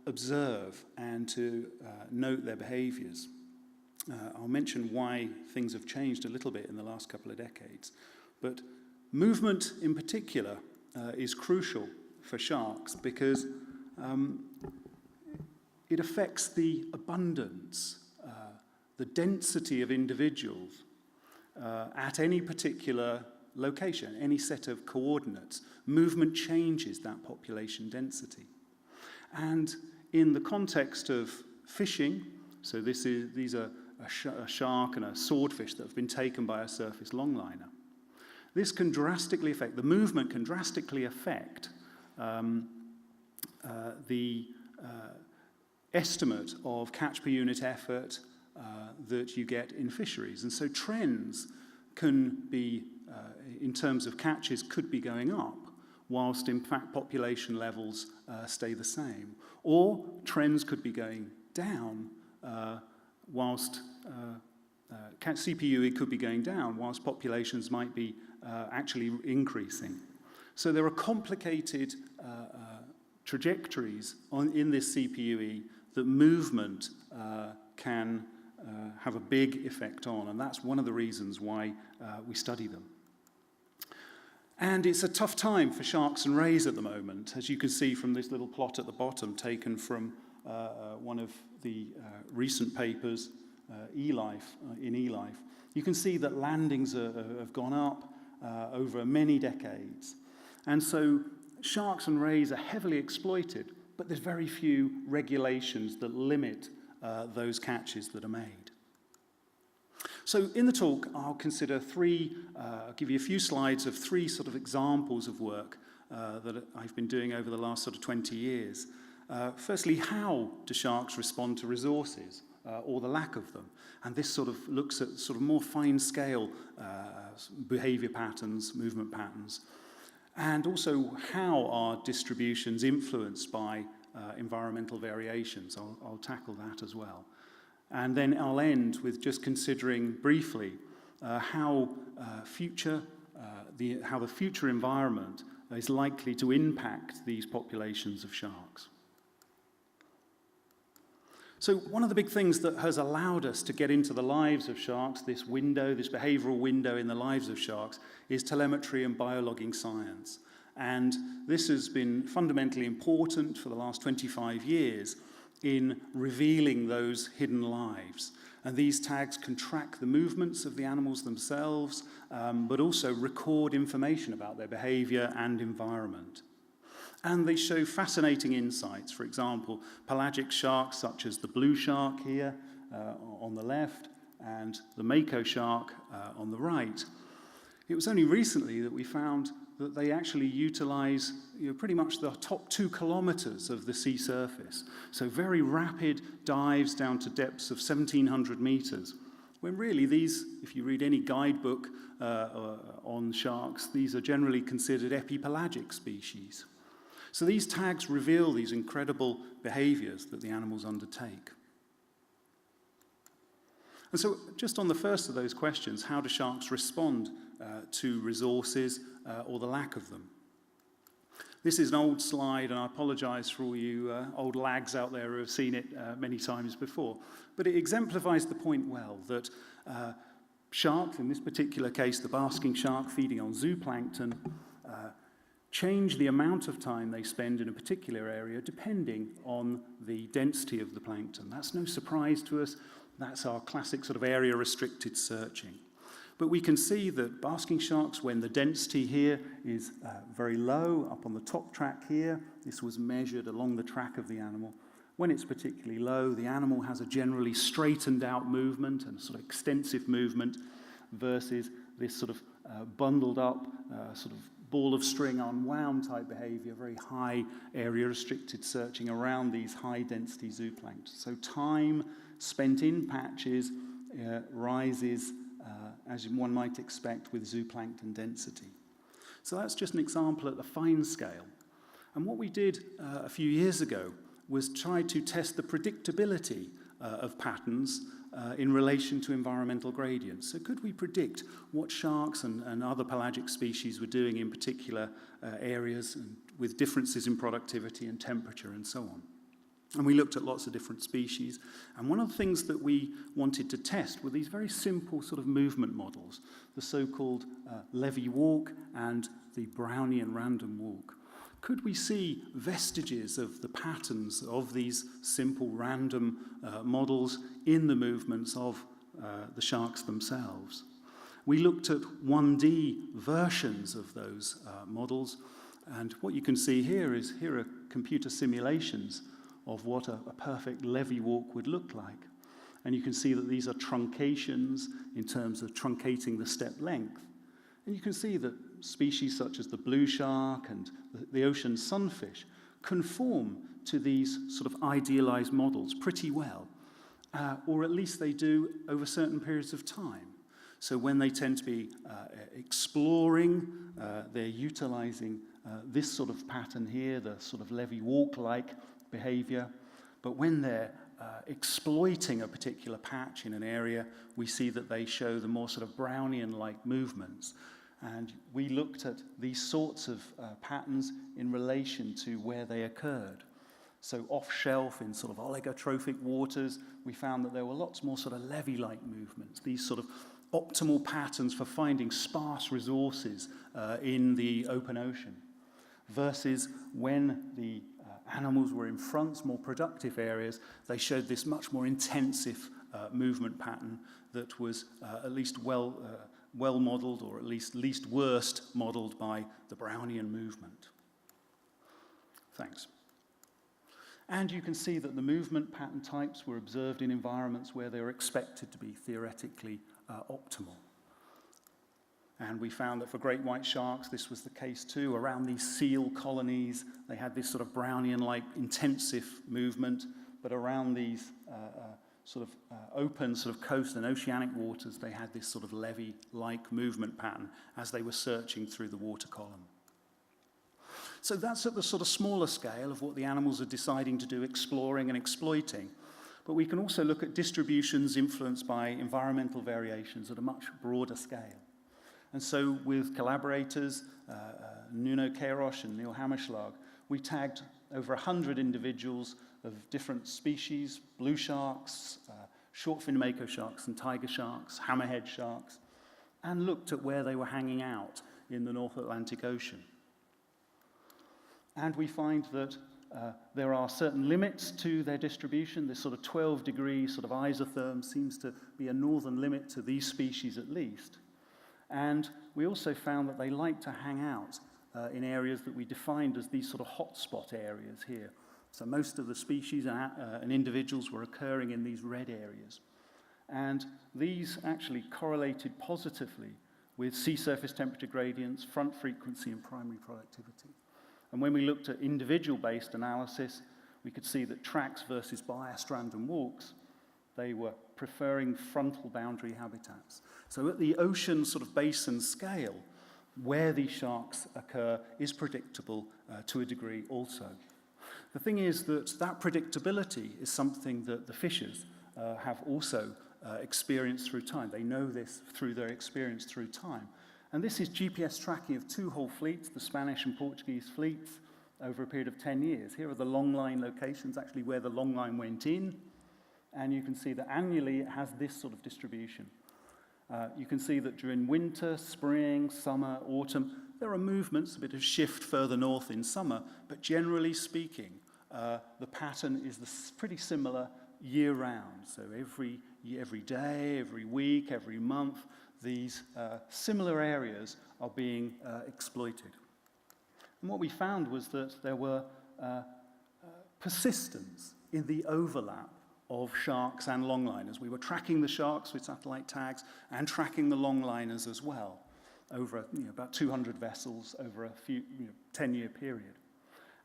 observe and to note their behaviors. I'll mention why things have changed a little bit in the last couple of decades. But movement in particular is crucial for sharks because it affects the abundance, the density of individuals at any particular location, any set of coordinates. Movement changes that population density. And in the context of fishing, so these are a shark and a swordfish that have been taken by a surface longliner. This can drastically affect, the movement can drastically affect the estimate of catch per unit effort that you get in fisheries. And so trends can be, in terms of catches, could be going up, whilst in fact population levels stay the same. Or trends could be going down, whilst CPU could be going down, whilst populations might be actually increasing. So there are complicated trajectories in this CPUE that movement can have a big effect on, and that's one of the reasons why we study them. And it's a tough time for sharks and rays at the moment, as you can see from this little plot at the bottom, taken from one of the recent papers, eLife, in eLife. You can see that landings have gone up over many decades. And so sharks and rays are heavily exploited, but there's very few regulations that limit those catches that are made. So in the talk, I'll consider I'll give you a few slides of three sort of examples of work that I've been doing over the last sort of 20 years. Firstly, how do sharks respond to resources or the lack of them? And this sort of looks at sort of more fine-scale behavior patterns, movement patterns. And also, how are distributions influenced by environmental variations? I'll tackle that as well. And then I'll end with just considering briefly how the future environment is likely to impact these populations of sharks. So one of the big things that has allowed us to get into the lives of sharks, this behavioral window in the lives of sharks, is telemetry and biologging science. And this has been fundamentally important for the last 25 years in revealing those hidden lives. And these tags can track the movements of the animals themselves, but also record information about their behavior and environment. And they show fascinating insights. For example, pelagic sharks such as the blue shark here on the left and the mako shark on the right. It was only recently that we found that they actually utilize pretty much the top 2 kilometers of the sea surface. So very rapid dives down to depths of 1,700 meters. When really these, if you read any guidebook on sharks, these are generally considered epipelagic species. So these tags reveal these incredible behaviors that the animals undertake. And so just on the first of those questions, how do sharks respond to resources or the lack of them? This is an old slide, and I apologize for all you old lags out there who have seen it many times before. But it exemplifies the point well that sharks, in this particular case the basking shark feeding on zooplankton, change the amount of time they spend in a particular area depending on the density of the plankton. That's no surprise to us. That's our classic sort of area-restricted searching. But we can see that basking sharks, when the density here is very low, up on the top track here, this was measured along the track of the animal. When it's particularly low, the animal has a generally straightened out movement and sort of extensive movement versus this sort of bundled up, sort of ball of string unwound type behavior, very high area restricted searching around these high density zooplankton. So time spent in patches rises as one might expect with zooplankton density. So that's just an example at the fine scale. And what we did a few years ago was try to test the predictability of patterns in relation to environmental gradients. So could we predict what sharks and other pelagic species were doing in particular areas and with differences in productivity and temperature and so on? And we looked at lots of different species. And one of the things that we wanted to test were these very simple sort of movement models, the so-called Levy walk and the Brownian random walk. Could we see vestiges of the patterns of these simple random models in the movements of the sharks themselves? We looked at 1D versions of those models, and what you can see here are computer simulations of what a perfect levy walk would look like. And you can see that these are truncations in terms of truncating the step length. And you can see that species such as the blue shark and the ocean sunfish conform to these sort of idealized models pretty well, or at least they do over certain periods of time. So when they tend to be exploring, they're utilizing this sort of pattern here, the sort of levy walk-like behavior. But when they're exploiting a particular patch in an area, we see that they show the more sort of Brownian-like movements. And we looked at these sorts of patterns in relation to where they occurred. So off-shelf in sort of oligotrophic waters, we found that there were lots more sort of levy-like movements, these sort of optimal patterns for finding sparse resources in the open ocean, versus when the animals were in fronts, more productive areas, they showed this much more intensive movement pattern that was at least well modeled, or at least worst modeled by the Brownian movement. Thanks. And you can see that the movement pattern types were observed in environments where they were expected to be theoretically optimal. And we found that for great white sharks, this was the case too. Around these seal colonies, they had this sort of Brownian-like intensive movement, but around these open sort of coast and oceanic waters, they had this sort of levy-like movement pattern as they were searching through the water column. So that's at the sort of smaller scale of what the animals are deciding to do, exploring and exploiting. But we can also look at distributions influenced by environmental variations at a much broader scale. And so with collaborators, Nuno Queiroz and Neil Hammerschlag, we tagged over 100 individuals of different species, blue sharks, short-fin mako sharks and tiger sharks, hammerhead sharks, and looked at where they were hanging out in the North Atlantic Ocean. And we find that there are certain limits to their distribution. This sort of 12-degree sort of isotherm seems to be a northern limit to these species at least. And we also found that they like to hang out in areas that we defined as these sort of hotspot areas here. So most of the species and individuals were occurring in these red areas. And these actually correlated positively with sea surface temperature gradients, front frequency, and primary productivity. And when we looked at individual-based analysis, we could see that tracks versus biased random walks, they were preferring frontal boundary habitats. So at the ocean sort of basin scale, where these sharks occur is predictable to a degree also. The thing is that that predictability is something that the fishers have also experienced through time. They know this through their experience through time. And this is GPS tracking of two whole fleets, the Spanish and Portuguese fleets, over a period of 10 years. Here are the long line locations, actually where the long line went in. And you can see that annually it has this sort of distribution. You can see that during winter, spring, summer, autumn, there are movements, a bit of shift further north in summer, but generally speaking, the pattern is pretty similar year-round. So every day, every week, every month, these similar areas are being exploited. And what we found was that there were persistence in the overlap of sharks and longliners. We were tracking the sharks with satellite tags and tracking the longliners as well over about 200 vessels over a few 10-year period.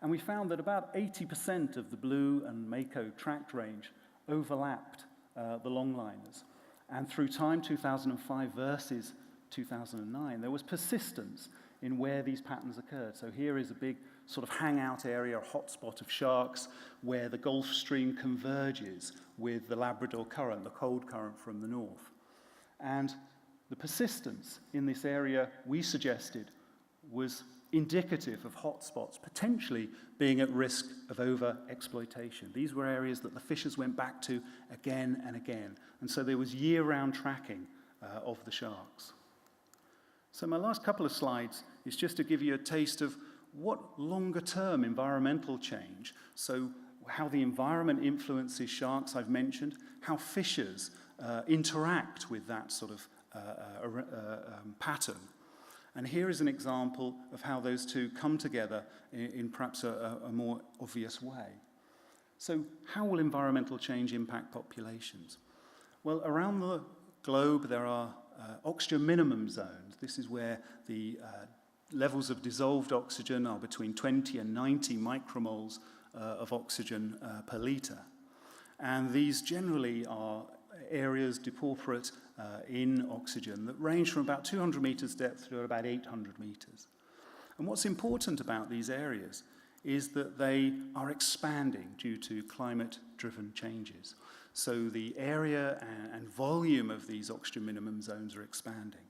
And we found that about 80% of the blue and mako tracked range overlapped the longliners. And through time, 2005 versus 2009, there was persistence in where these patterns occurred. So here is a big sort of hangout area, a hotspot of sharks, where the Gulf Stream converges with the Labrador Current, the cold current from the north. And the persistence in this area, we suggested, was indicative of hotspots potentially being at risk of over-exploitation. These were areas that the fishers went back to again and again. And so there was year-round tracking of the sharks. So my last couple of slides is just to give you a taste of what longer-term environmental change, so how the environment influences sharks, I've mentioned, how fishers interact with that sort of pattern. And here is an example of how those two come together in perhaps a more obvious way. So how will environmental change impact populations? Well, around the globe there are oxygen minimum zones. This is where the levels of dissolved oxygen are between 20 and 90 micromoles of oxygen per litre. And these generally are areas depauperate in oxygen that range from about 200 metres depth to about 800 metres. And what's important about these areas is that they are expanding due to climate-driven changes. So the area and volume of these oxygen minimum zones are expanding.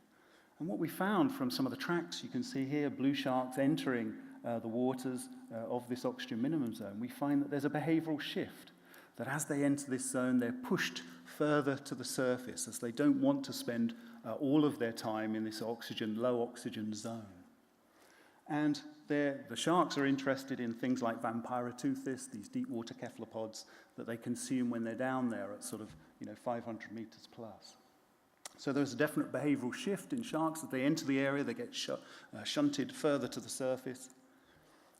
And what we found from some of the tracks, you can see here blue sharks entering the waters of this oxygen minimum zone, we find that there's a behavioural shift, that as they enter this zone, they're pushed further to the surface as they don't want to spend all of their time in this low oxygen zone. And the sharks are interested in things like Vampyroteuthis, these deep water cephalopods that they consume when they're down there at sort of 500 meters plus. So there's a definite behavioral shift in sharks. As they enter the area, they get shunted further to the surface.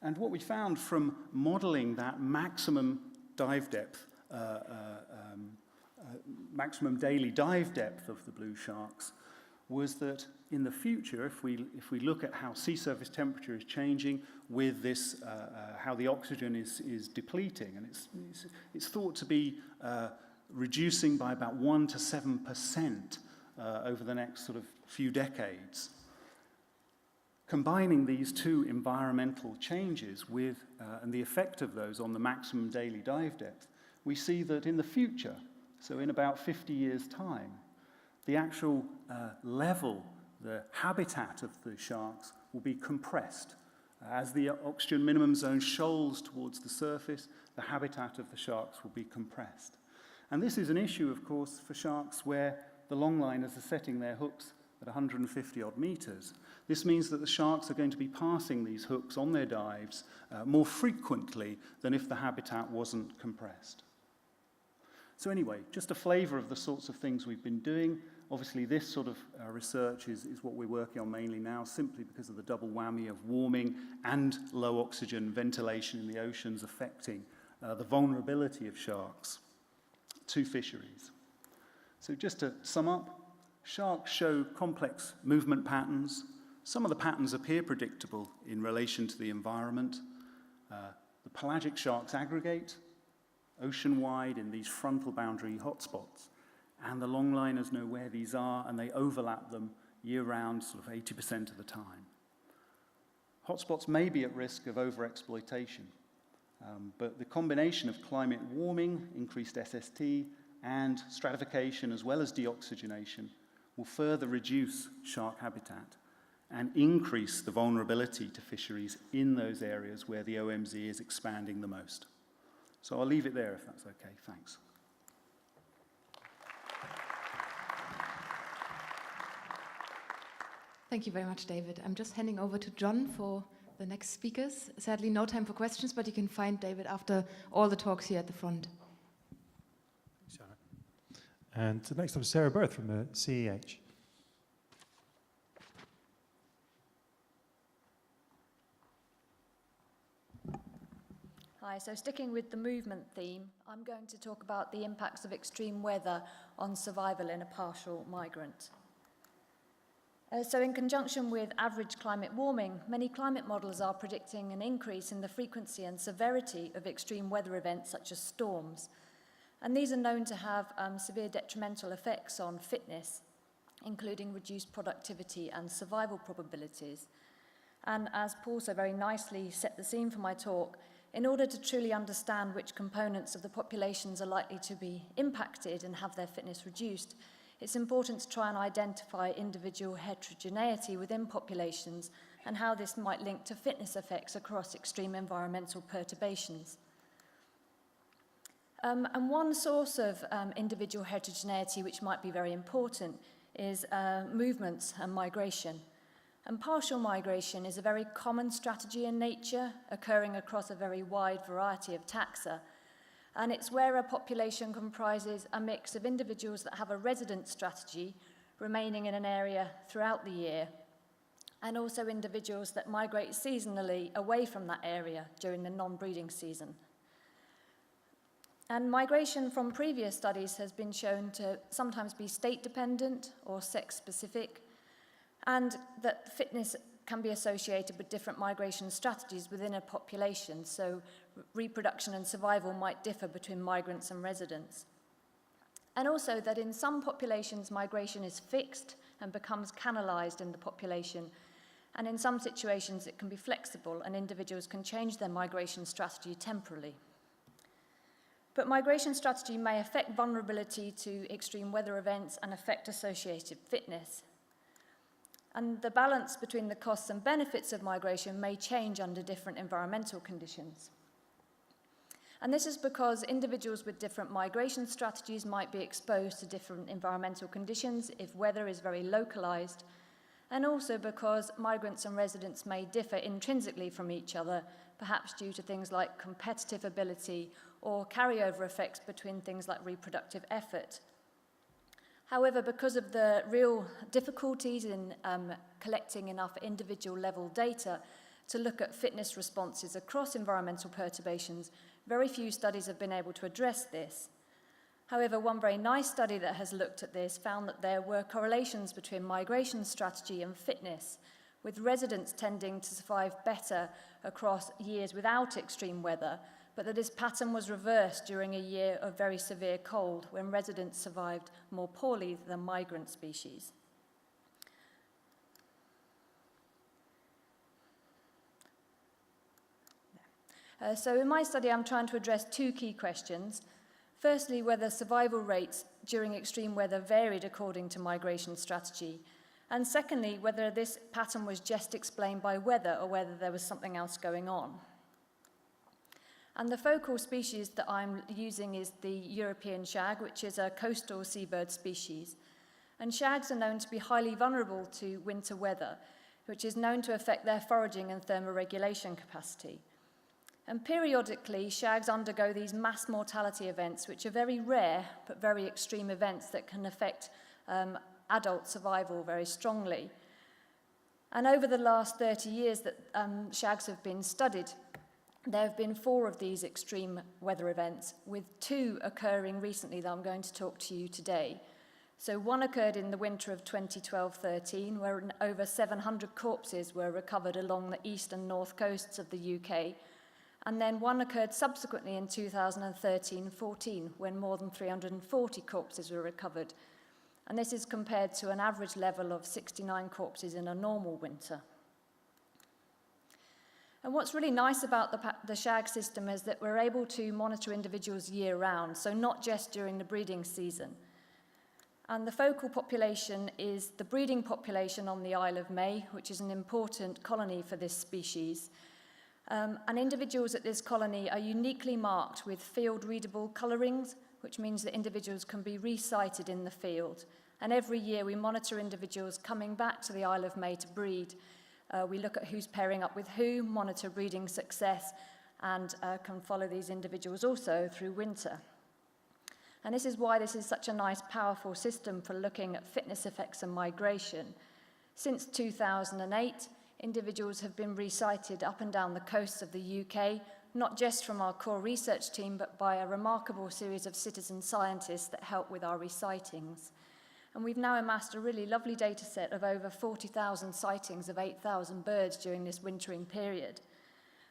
And what we found from modeling that maximum dive depth, maximum daily dive depth of the blue sharks was that in the future, if we look at how sea surface temperature is changing with this, how the oxygen is depleting, and it's thought to be reducing by about 1 to 7% over the next sort of few decades. Combining these two environmental changes with, and the effect of those on the maximum daily dive depth, we see that in the future, so in about 50 years' time, the actual level, the habitat of the sharks will be compressed. As the oxygen minimum zone shoals towards the surface, the habitat of the sharks will be compressed. And this is an issue, of course, for sharks where the longliners are setting their hooks at 150 odd meters. This means that the sharks are going to be passing these hooks on their dives more frequently than if the habitat wasn't compressed. So anyway, just a flavour of the sorts of things we've been doing. Obviously, this sort of research is what we're working on mainly now, simply because of the double whammy of warming and low oxygen ventilation in the oceans affecting the vulnerability of sharks to fisheries. So just to sum up, sharks show complex movement patterns. Some of the patterns appear predictable in relation to the environment. The pelagic sharks aggregate ocean-wide in these frontal boundary hotspots, and the longliners know where these are, and they overlap them year-round, sort of 80% of the time. Hotspots may be at risk of overexploitation, but the combination of climate warming, increased SST, and stratification, as well as deoxygenation, will further reduce shark habitat and increase the vulnerability to fisheries in those areas where the OMZ is expanding the most. So I'll leave it there if that's okay. Thanks. Thank you very much, David. I'm just handing over to John for the next speakers. Sadly, no time for questions, but you can find David after all the talks here at the front. Thanks, Jana. And next up is Sarah Birth from the CEH. Hi, so sticking with the movement theme, I'm going to talk about the impacts of extreme weather on survival in a partial migrant. So in conjunction with average climate warming, many climate models are predicting an increase in the frequency and severity of extreme weather events such as storms. And these are known to have severe detrimental effects on fitness, including reduced productivity and survival probabilities. And as Paul so very nicely set the scene for my talk, in order to truly understand which components of the populations are likely to be impacted and have their fitness reduced, it's important to try and identify individual heterogeneity within populations and how this might link to fitness effects across extreme environmental perturbations. And one source of individual heterogeneity which might be very important is movements and migration. And partial migration is a very common strategy in nature, occurring across a very wide variety of taxa. And it's where a population comprises a mix of individuals that have a resident strategy, remaining in an area throughout the year, and also individuals that migrate seasonally away from that area during the non-breeding season. And migration from previous studies has been shown to sometimes be state-dependent or sex-specific, and that fitness can be associated with different migration strategies within a population, so reproduction and survival might differ between migrants and residents. And also that in some populations, migration is fixed and becomes canalized in the population, and in some situations it can be flexible and individuals can change their migration strategy temporarily. But migration strategy may affect vulnerability to extreme weather events and affect associated fitness. And the balance between the costs and benefits of migration may change under different environmental conditions. And this is because individuals with different migration strategies might be exposed to different environmental conditions if weather is very localized, and also because migrants and residents may differ intrinsically from each other, perhaps due to things like competitive ability or carryover effects between things like reproductive effort. However, because of the real difficulties in collecting enough individual level data to look at fitness responses across environmental perturbations, very few studies have been able to address this. However, one very nice study that has looked at this found that there were correlations between migration strategy and fitness, with residents tending to survive better across years without extreme weather, but that this pattern was reversed during a year of very severe cold, when residents survived more poorly than migrant species. So in my study, I'm trying to address two key questions. Firstly, whether survival rates during extreme weather varied according to migration strategy. And secondly, whether this pattern was just explained by weather or whether there was something else going on. And the focal species that I'm using is the European shag, which is a coastal seabird species. And shags are known to be highly vulnerable to winter weather, which is known to affect their foraging and thermoregulation capacity. And periodically, shags undergo these mass mortality events, which are very rare, but very extreme events that can affect adult survival very strongly. And over the last 30 years that shags have been studied, there have been 4 of these extreme weather events, with 2 occurring recently that I'm going to talk to you today. So one occurred in the winter of 2012-13, where over 700 corpses were recovered along the east and north coasts of the UK. And then one occurred subsequently in 2013-14, when more than 340 corpses were recovered. And this is compared to an average level of 69 corpses in a normal winter. And what's really nice about the shag system is that we're able to monitor individuals year-round, so not just during the breeding season. And the focal population is the breeding population on the Isle of May, which is an important colony for this species. And individuals at this colony are uniquely marked with field-readable colourings, which means that individuals can be resighted in the field. And every year we monitor individuals coming back to the Isle of May to breed. We look at who's pairing up with who, monitor breeding success, and can follow these individuals also through winter. And this is why this is such a nice, powerful system for looking at fitness effects and migration. Since 2008, individuals have been resighted up and down the coasts of the UK, not just from our core research team, but by a remarkable series of citizen scientists that help with our resightings. And we've now amassed a really lovely data set of over 40,000 sightings of 8,000 birds during this wintering period.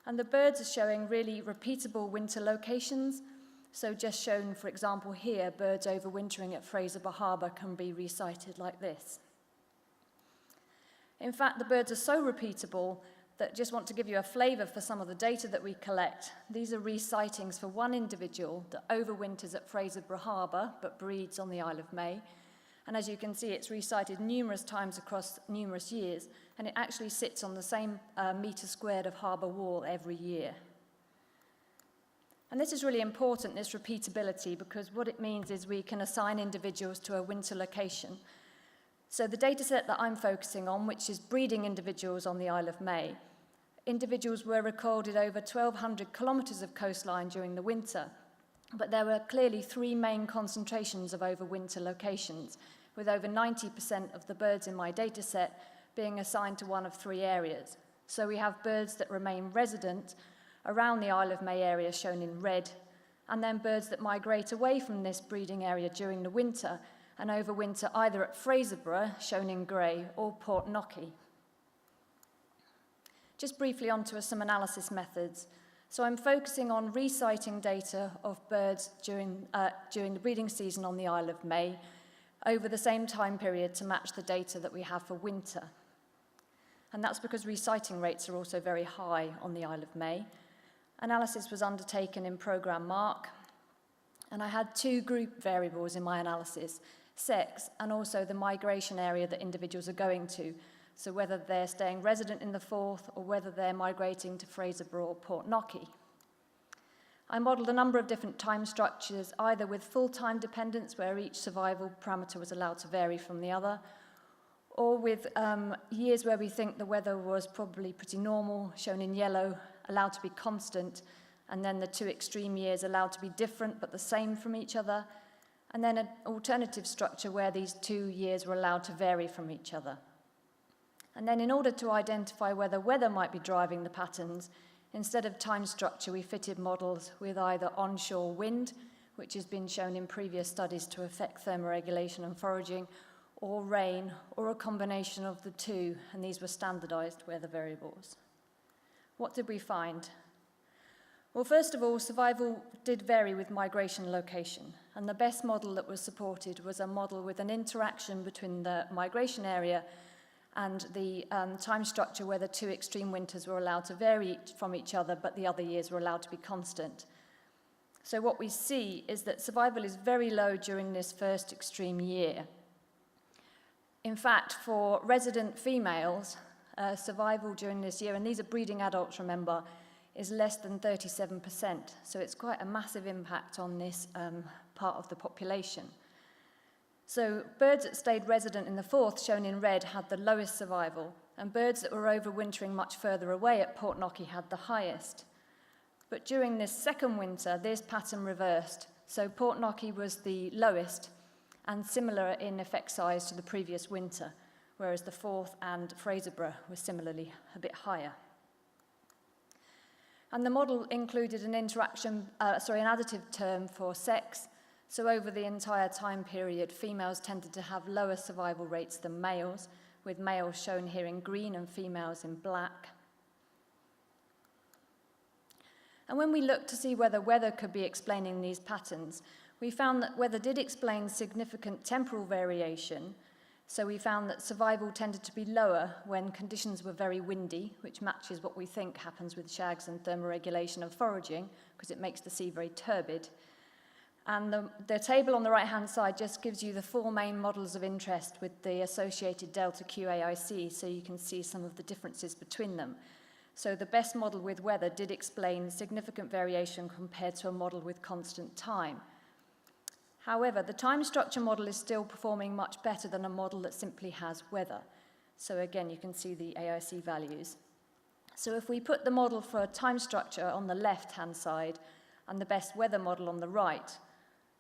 And the birds are showing really repeatable winter locations. So just shown, for example, here, birds overwintering at Fraserburgh Harbour can be resighted like this. In fact, the birds are so repeatable that just want to give you a flavour for some of the data that we collect. These are resightings for one individual that overwinters at Fraserburgh Harbour but breeds on the Isle of May. And as you can see, it's resighted numerous times across numerous years, and it actually sits on the same metre squared of harbour wall every year. And this is really important, this repeatability, because what it means is we can assign individuals to a winter location. So the data set that I'm focusing on, which is breeding individuals on the Isle of May, individuals were recorded over 1,200 kilometres of coastline during the winter, but there were clearly three main concentrations of overwinter locations, with over 90% of the birds in my data set being assigned to one of three areas. So we have birds that remain resident around the Isle of May area, shown in red, and then birds that migrate away from this breeding area during the winter and overwinter either at Fraserburgh, shown in grey, or Port Knocky. Just briefly onto some analysis methods. So I'm focusing on resighting data of birds during the breeding season on the Isle of May over the same time period to match the data that we have for winter. And that's because resighting rates are also very high on the Isle of May. Analysis was undertaken in Programme Mark, and I had two group variables in my analysis: sex and also the migration area that individuals are going to, so whether they're staying resident in the Forth or whether they're migrating to Fraserburgh or Port Knocky. I modelled a number of different time structures, either with full time dependence, where each survival parameter was allowed to vary from the other, or with years where we think the weather was probably pretty normal, shown in yellow, allowed to be constant, and then the two extreme years allowed to be different but the same from each other, and then an alternative structure where these 2 years were allowed to vary from each other. And then in order to identify whether weather might be driving the patterns, instead of time structure, we fitted models with either onshore wind, which has been shown in previous studies to affect thermoregulation and foraging, or rain, or a combination of the two, and these were standardized weather variables. What did we find? Well, first of all, survival did vary with migration location, and the best model that was supported was a model with an interaction between the migration area and the time structure where the two extreme winters were allowed to vary from each other, but the other years were allowed to be constant. So what we see is that survival is very low during this first extreme year. In fact, for resident females, survival during this year, and these are breeding adults, remember, is less than 37%. So it's quite a massive impact on this part of the population. So birds that stayed resident in the Forth, shown in red, had the lowest survival, and birds that were overwintering much further away at Port Knocky had the highest. But during this second winter, this pattern reversed. So Port Knocky was the lowest and similar in effect size to the previous winter, whereas the Forth and Fraserburgh were similarly a bit higher. And the model included an additive term for sex. So over the entire time period, females tended to have lower survival rates than males, with males shown here in green and females in black. And when we looked to see whether weather could be explaining these patterns, we found that weather did explain significant temporal variation. So we found that survival tended to be lower when conditions were very windy, which matches what we think happens with shags and thermoregulation and foraging, because it makes the sea very turbid. And the table on the right-hand side just gives you the four main models of interest with the associated delta QAIC, so you can see some of the differences between them. So the best model with weather did explain significant variation compared to a model with constant time. However, the time structure model is still performing much better than a model that simply has weather. So again, you can see the AIC values. So if we put the model for time structure on the left-hand side and the best weather model on the right,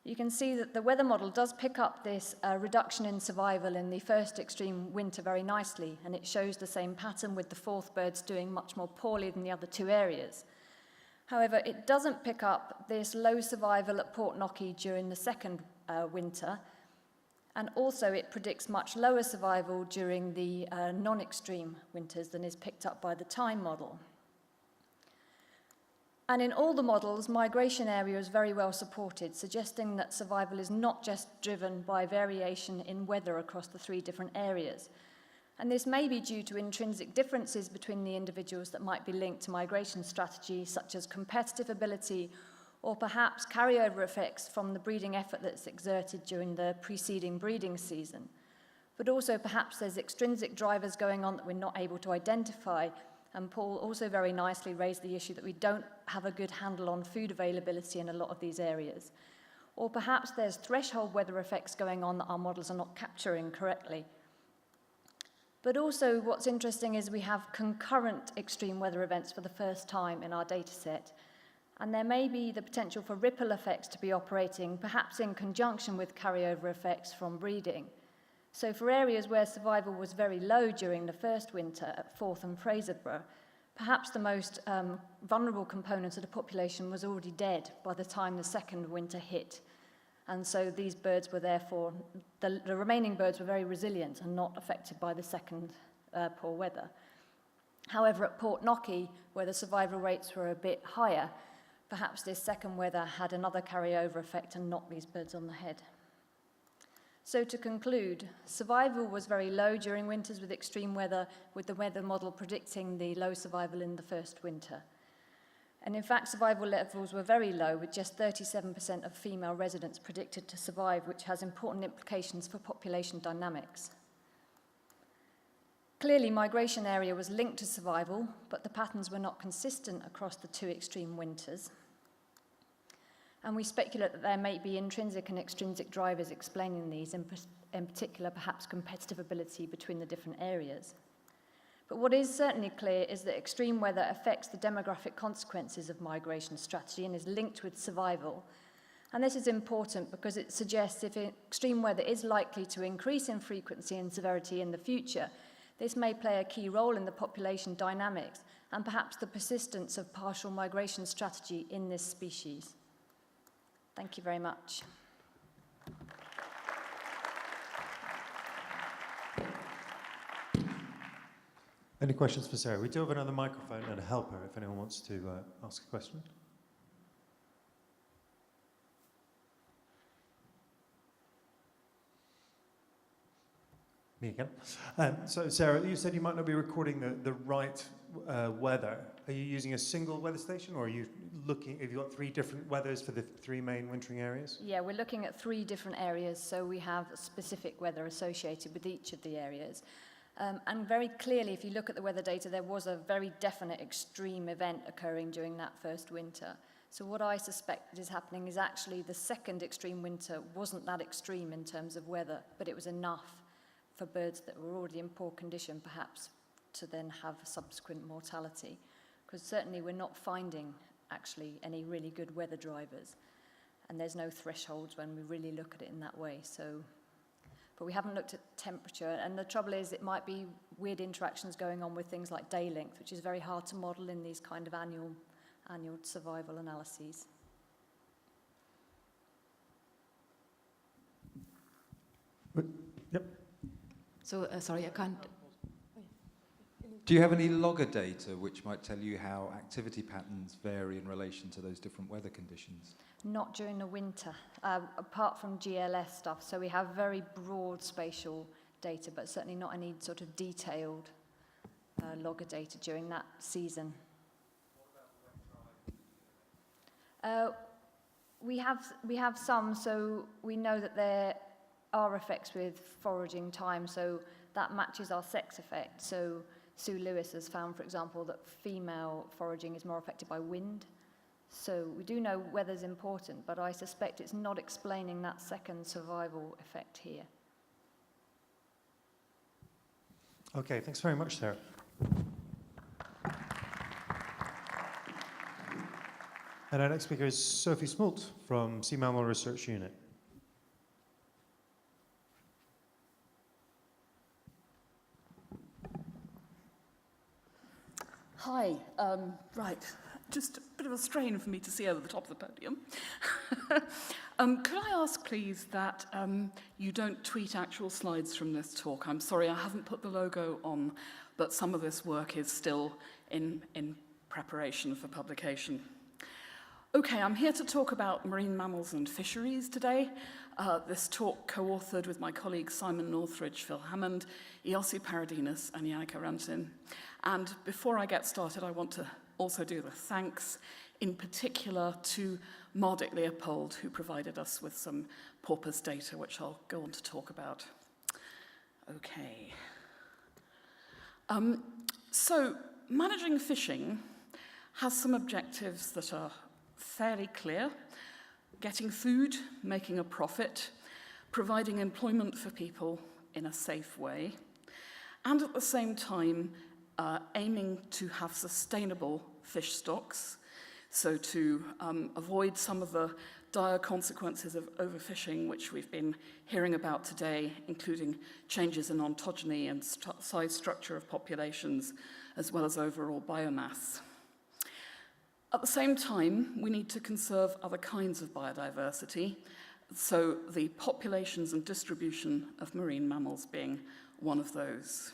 you can see that the weather model does pick up this reduction in survival in the first extreme winter very nicely, and it shows the same pattern with the Forth birds doing much more poorly than the other two areas. However, it doesn't pick up this low survival at Port Knocky during the second winter, and also it predicts much lower survival during the non-extreme winters than is picked up by the time model. And in all the models, migration area is very well supported, suggesting that survival is not just driven by variation in weather across the 3 different areas. And this may be due to intrinsic differences between the individuals that might be linked to migration strategies, such as competitive ability, or perhaps carryover effects from the breeding effort that's exerted during the preceding breeding season. But also perhaps there's extrinsic drivers going on that we're not able to identify. And Paul also very nicely raised the issue that we don't have a good handle on food availability in a lot of these areas. Or perhaps there's threshold weather effects going on that our models are not capturing correctly. But also what's interesting is we have concurrent extreme weather events for the first time in our data set. And there may be the potential for ripple effects to be operating, perhaps in conjunction with carryover effects from breeding. So for areas where survival was very low during the first winter at Forth and Fraserburgh, perhaps the most vulnerable component of the population was already dead by the time the second winter hit. And so these birds were therefore, the remaining birds were very resilient and not affected by the second poor weather. However, at Port Knocky, where the survival rates were a bit higher, perhaps this second weather had another carryover effect and knocked these birds on the head. So to conclude, survival was very low during winters with extreme weather, with the weather model predicting the low survival in the first winter. And in fact, survival levels were very low, with just 37% of female residents predicted to survive, which has important implications for population dynamics. Clearly, migration area was linked to survival, but the patterns were not consistent across the 2 extreme winters. And we speculate that there may be intrinsic and extrinsic drivers explaining these, in particular perhaps competitive ability between the different areas. But what is certainly clear is that extreme weather affects the demographic consequences of migration strategy and is linked with survival. And this is important because it suggests if extreme weather is likely to increase in frequency and severity in the future, this may play a key role in the population dynamics and perhaps the persistence of partial migration strategy in this species. Thank you very much. Any questions for Sarah? We do have another microphone and a helper if anyone wants to ask a question. Me again. So Sarah, you said you might not be recording the right weather. Are you using a single weather station, or are you looking, have you got 3 different weathers for the 3 main wintering areas? Yeah, we're looking at 3 different areas, so we have specific weather associated with each of the areas. And very clearly, if you look at the weather data, there was a very definite extreme event occurring during that first winter. So what I suspect is happening is actually the second extreme winter wasn't that extreme in terms of weather, but it was enough for birds that were already in poor condition, perhaps, to then have subsequent mortality. Because certainly we're not finding actually any really good weather drivers, and there's no thresholds when we really look at it in that way. So, but we haven't looked at temperature, and the trouble is it might be weird interactions going on with things like day length, which is very hard to model in these kind of annual survival analyses. Yep. So, sorry, I can't. Do you have any logger data which might tell you how activity patterns vary in relation to those different weather conditions? Not during the winter, apart from GLS stuff. So we have very broad spatial data, but certainly not any sort of detailed logger data during that season. We have some, so we know that there are effects with foraging time, so that matches our sex effect. So Sue Lewis has found, for example, that female foraging is more affected by wind. So we do know weather's important, but I suspect it's not explaining that second survival effect here. Okay, thanks very much, Sarah. And our next speaker is Sophie Smolt from Sea Mammal Research Unit. Hi, right. just a bit of a strain for me to see over the top of the podium. Could I ask, please, that you don't tweet actual slides from this talk? I'm sorry, I haven't put the logo on, but some of this work is still in preparation for publication. Okay, I'm here to talk about marine mammals and fisheries today. This talk co-authored with my colleagues Simon Northridge, Phil Hammond, Iossi Paradinas, and Jana Rantin. And before I get started, I want to also do the thanks, in particular to Mardik Leopold, who provided us with some porpoise data, which I'll go on to talk about. Okay. So managing fishing has some objectives that are fairly clear: getting food, making a profit, providing employment for people in a safe way, and at the same time aiming to have sustainable fish stocks, so to avoid some of the dire consequences of overfishing, which we've been hearing about today, including changes in ontogeny and size structure of populations, as well as overall biomass. At the same time, we need to conserve other kinds of biodiversity, so the populations and distribution of marine mammals being one of those.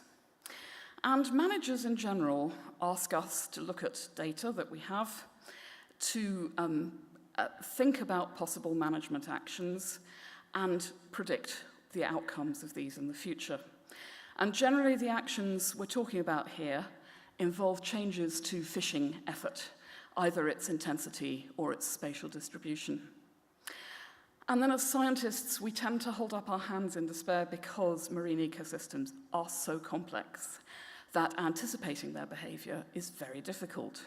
And managers in general ask us to look at data that we have, to think about possible management actions, and predict the outcomes of these in the future. And generally, the actions we're talking about here involve changes to fishing effort, either its intensity or its spatial distribution. And then as scientists, we tend to hold up our hands in despair because marine ecosystems are so complex that anticipating their behavior is very difficult,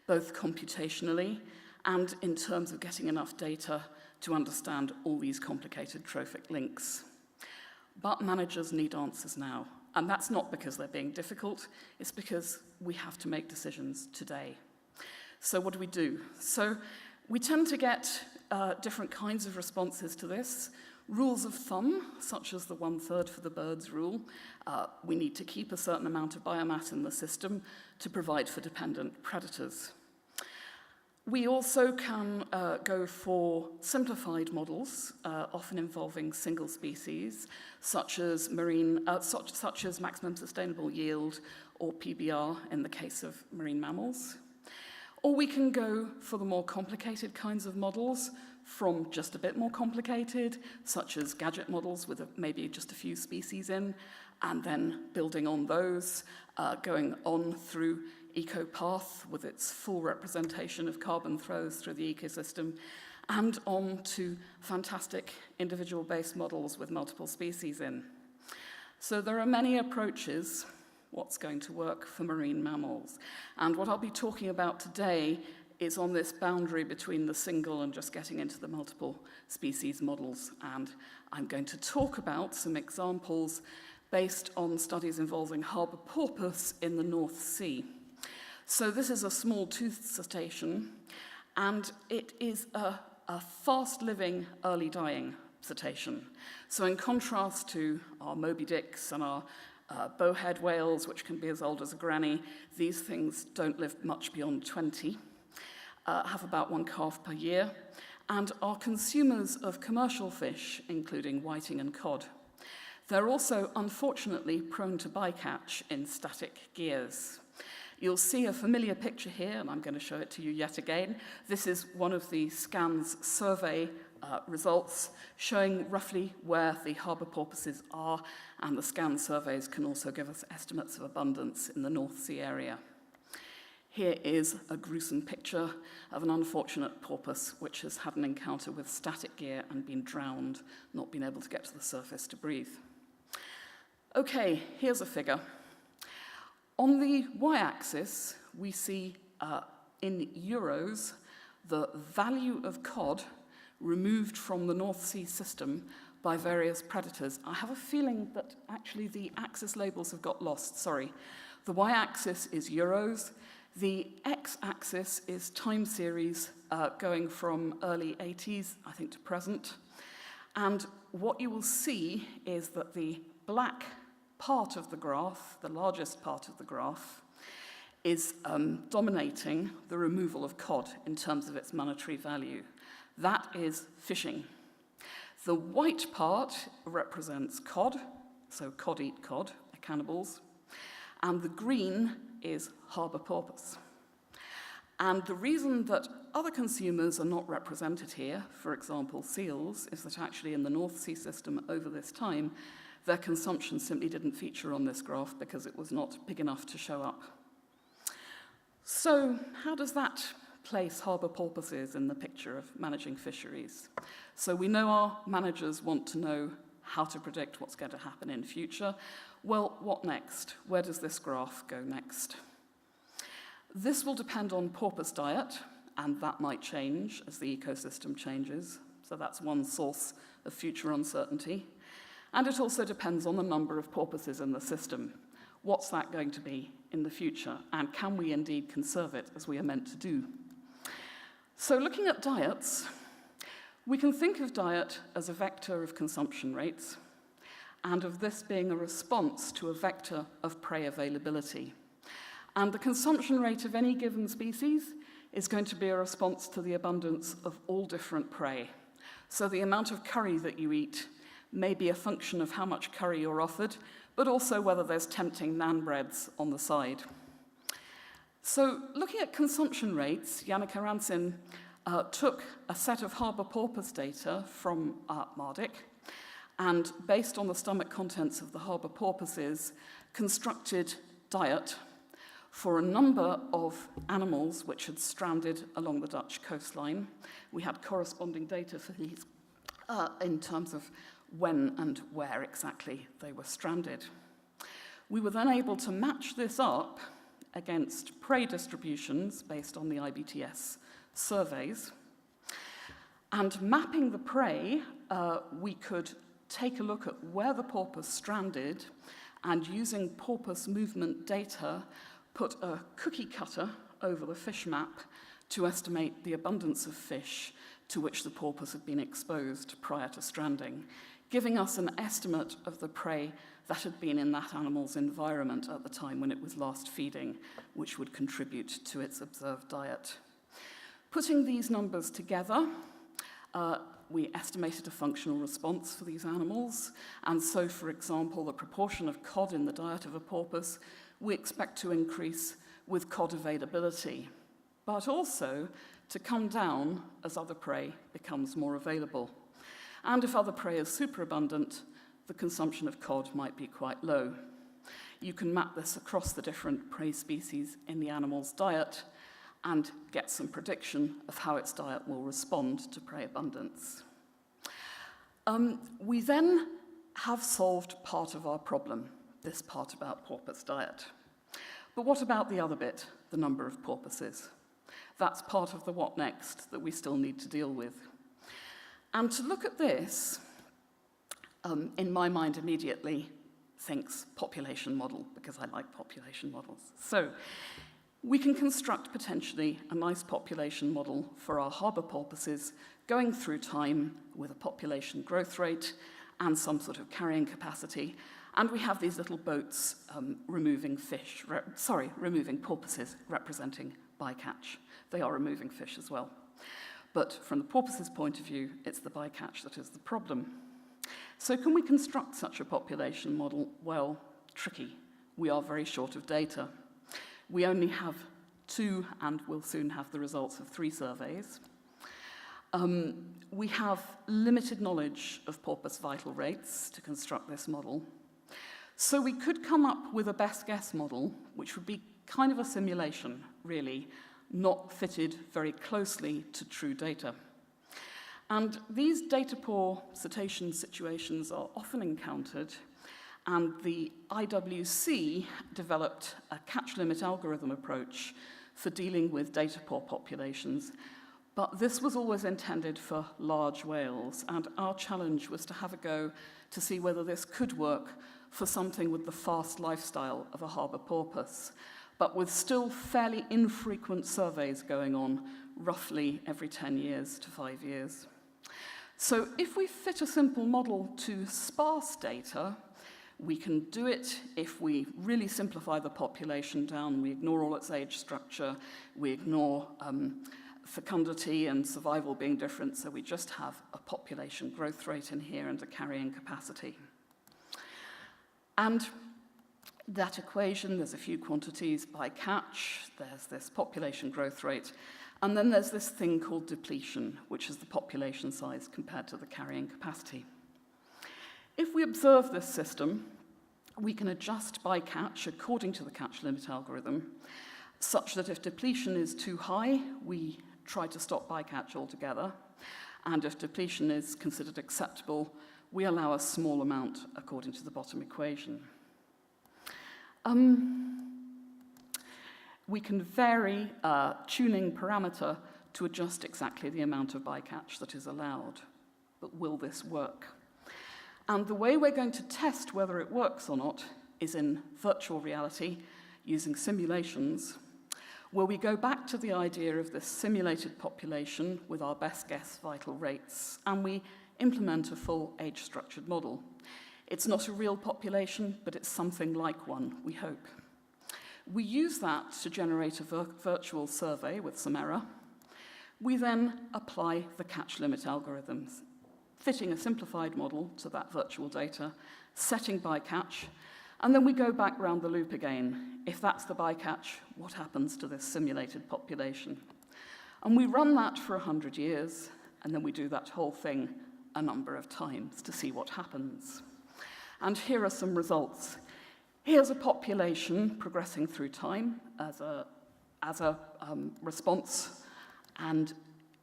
both computationally and in terms of getting enough data to understand all these complicated trophic links. But managers need answers now, and that's not because they're being difficult, it's because we have to make decisions today. So what do? So we tend to get different kinds of responses to this. Rules of thumb, such as the 1/3 for the birds rule. We need to keep a certain amount of biomass in the system to provide for dependent predators. We also can go for simplified models, often involving single species, such as maximum sustainable yield, or PBR in the case of marine mammals. Or we can go for the more complicated kinds of models, from just a bit more complicated, such as gadget models with maybe just a few species in, and then building on those, going on through EcoPath with its full representation of carbon throws through the ecosystem, and on to fantastic individual-based models with multiple species in. So there are many approaches what's going to work for marine mammals. And what I'll be talking about today is on this boundary between the single and just getting into the multiple species models. And I'm going to talk about some examples based on studies involving harbour porpoise in the North Sea. So this is a small-toothed cetacean, and it is a fast-living, early-dying cetacean. So in contrast to our Moby Dicks and our bowhead whales, which can be as old as a granny, these things don't live much beyond 20, have about 1 calf per year, and are consumers of commercial fish, including whiting and cod. They're also, unfortunately, prone to bycatch in static gears. You'll see a familiar picture here, and I'm going to show it to you yet again. This is one of the SCAN's survey results showing roughly where the harbour porpoises are, and the SCAN surveys can also give us estimates of abundance in the North Sea area. Here is a gruesome picture of an unfortunate porpoise which has had an encounter with static gear and been drowned, not been able to get to the surface to breathe. Okay, here's a figure. On the y-axis, we see in euros the value of cod removed from the North Sea system by various predators. I have a feeling that actually the axis labels have got lost, sorry. The y-axis is euros. The x-axis is time series going from early 80s, I think, to present. And what you will see is that the black part of the graph, the largest part of the graph, is dominating the removal of cod in terms of its monetary value. That is fishing. The white part represents cod, so cod eat cod, they're cannibals, and the green is harbour porpoise. And the reason that other consumers are not represented here, for example seals, is that actually in the North Sea system over this time, their consumption simply didn't feature on this graph because it was not big enough to show up. So how does that place harbour porpoises in the picture of managing fisheries? So we know our managers want to know how to predict what's going to happen in future. Well, what next? Where does this graph go next? This will depend on porpoise diet, and that might change as the ecosystem changes. So that's one source of future uncertainty. And it also depends on the number of porpoises in the system. What's that going to be in the future? And can we indeed conserve it as we are meant to do? So looking at diets, we can think of diet as a vector of consumption rates, and of this being a response to a vector of prey availability. And the consumption rate of any given species is going to be a response to the abundance of all different prey. So the amount of curry that you eat may be a function of how much curry you're offered, but also whether there's tempting naan breads on the side. So looking at consumption rates, Jana took a set of harbour porpoise data from Mardik, and based on the stomach contents of the harbour porpoises, constructed diet for a number of animals which had stranded along the Dutch coastline. We had corresponding data for these in terms of when and where exactly they were stranded. We were then able to match this up against prey distributions based on the IBTS surveys. And mapping the prey, we could take a look at where the porpoise stranded, and using porpoise movement data, put a cookie cutter over the fish map to estimate the abundance of fish to which the porpoise had been exposed prior to stranding, giving us an estimate of the prey that had been in that animal's environment at the time when it was last feeding, which would contribute to its observed diet. Putting these numbers together, we estimated a functional response for these animals, and so, for example, the proportion of cod in the diet of a porpoise we expect to increase with cod availability, but also to come down as other prey becomes more available. And if other prey is superabundant, the consumption of cod might be quite low. You can map this across the different prey species in the animal's diet and get some prediction of how its diet will respond to prey abundance. We then have solved part of our problem, this part about porpoise diet. But what about the other bit, the number of porpoises? That's part of the what next that we still need to deal with. And to look at this, in my mind immediately thinks population model, because I like population models. So we can construct potentially a nice population model for our harbour porpoises going through time with a population growth rate and some sort of carrying capacity. And we have these little boats removing porpoises representing bycatch. They are removing fish as well. But from the porpoise's point of view, it's the bycatch that is the problem. So can we construct such a population model? Well, tricky. We are very short of data. We only have 2, and we'll soon have the results of 3 surveys. We have limited knowledge of porpoise vital rates to construct this model. So we could come up with a best guess model, which would be kind of a simulation, really, not fitted very closely to true data. And these data-poor cetacean situations are often encountered, and the IWC developed a catch-limit algorithm approach for dealing with data-poor populations. But this was always intended for large whales, and our challenge was to have a go to see whether this could work for something with the fast lifestyle of a harbour porpoise, but with still fairly infrequent surveys going on, roughly every 10 years to 5 years. So if we fit a simple model to sparse data, We can do it if we really simplify the population down. We ignore all its age structure. We ignore fecundity and survival being different, so we just have a population growth rate in here and a carrying capacity. And that equation, there's a few quantities by catch, there's this population growth rate, and then there's this thing called depletion, which is the population size compared to the carrying capacity. If we observe this system, we can adjust by catch according to the catch limit algorithm, such that if depletion is too high, we try to stop bycatch altogether, and if depletion is considered acceptable, we allow a small amount according to the bottom equation. We can vary a tuning parameter to adjust exactly the amount of bycatch that is allowed. But will this work? And the way we're going to test whether it works or not is in virtual reality using simulations, where we go back to the idea of this simulated population with our best guess vital rates, and we implement a full age-structured model. It's not a real population, but it's something like one, we hope. We use that to generate a virtual survey with some error. We then apply the catch limit algorithms, fitting a simplified model to that virtual data, setting bycatch, and then we go back round the loop again. If that's the bycatch, what happens to this simulated population? And we run that for 100 years, and then we do that whole thing a number of times to see what happens. And here are some results. Here's a population progressing through time as a response, and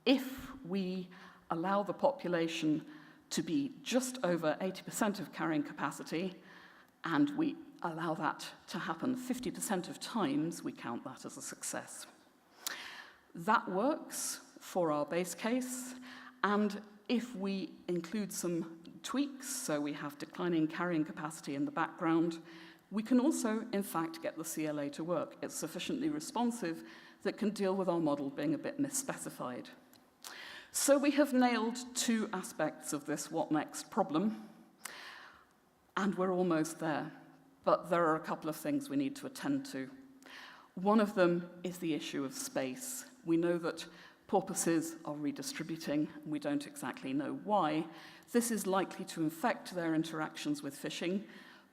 if we allow the population to be just over 80% of carrying capacity, and we allow that to happen 50% of times, we count that as a success. That works for our base case, and if we include some tweaks, so we have declining carrying capacity in the background, we can also, in fact, get the CLA to work. It's sufficiently responsive that can deal with our model being a bit misspecified. So we have nailed two aspects of this what next problem, and we're almost there. But there are a couple of things we need to attend to. One of them is the issue of space. We know that porpoises are redistributing, and we don't exactly know why. This is likely to affect their interactions with fishing.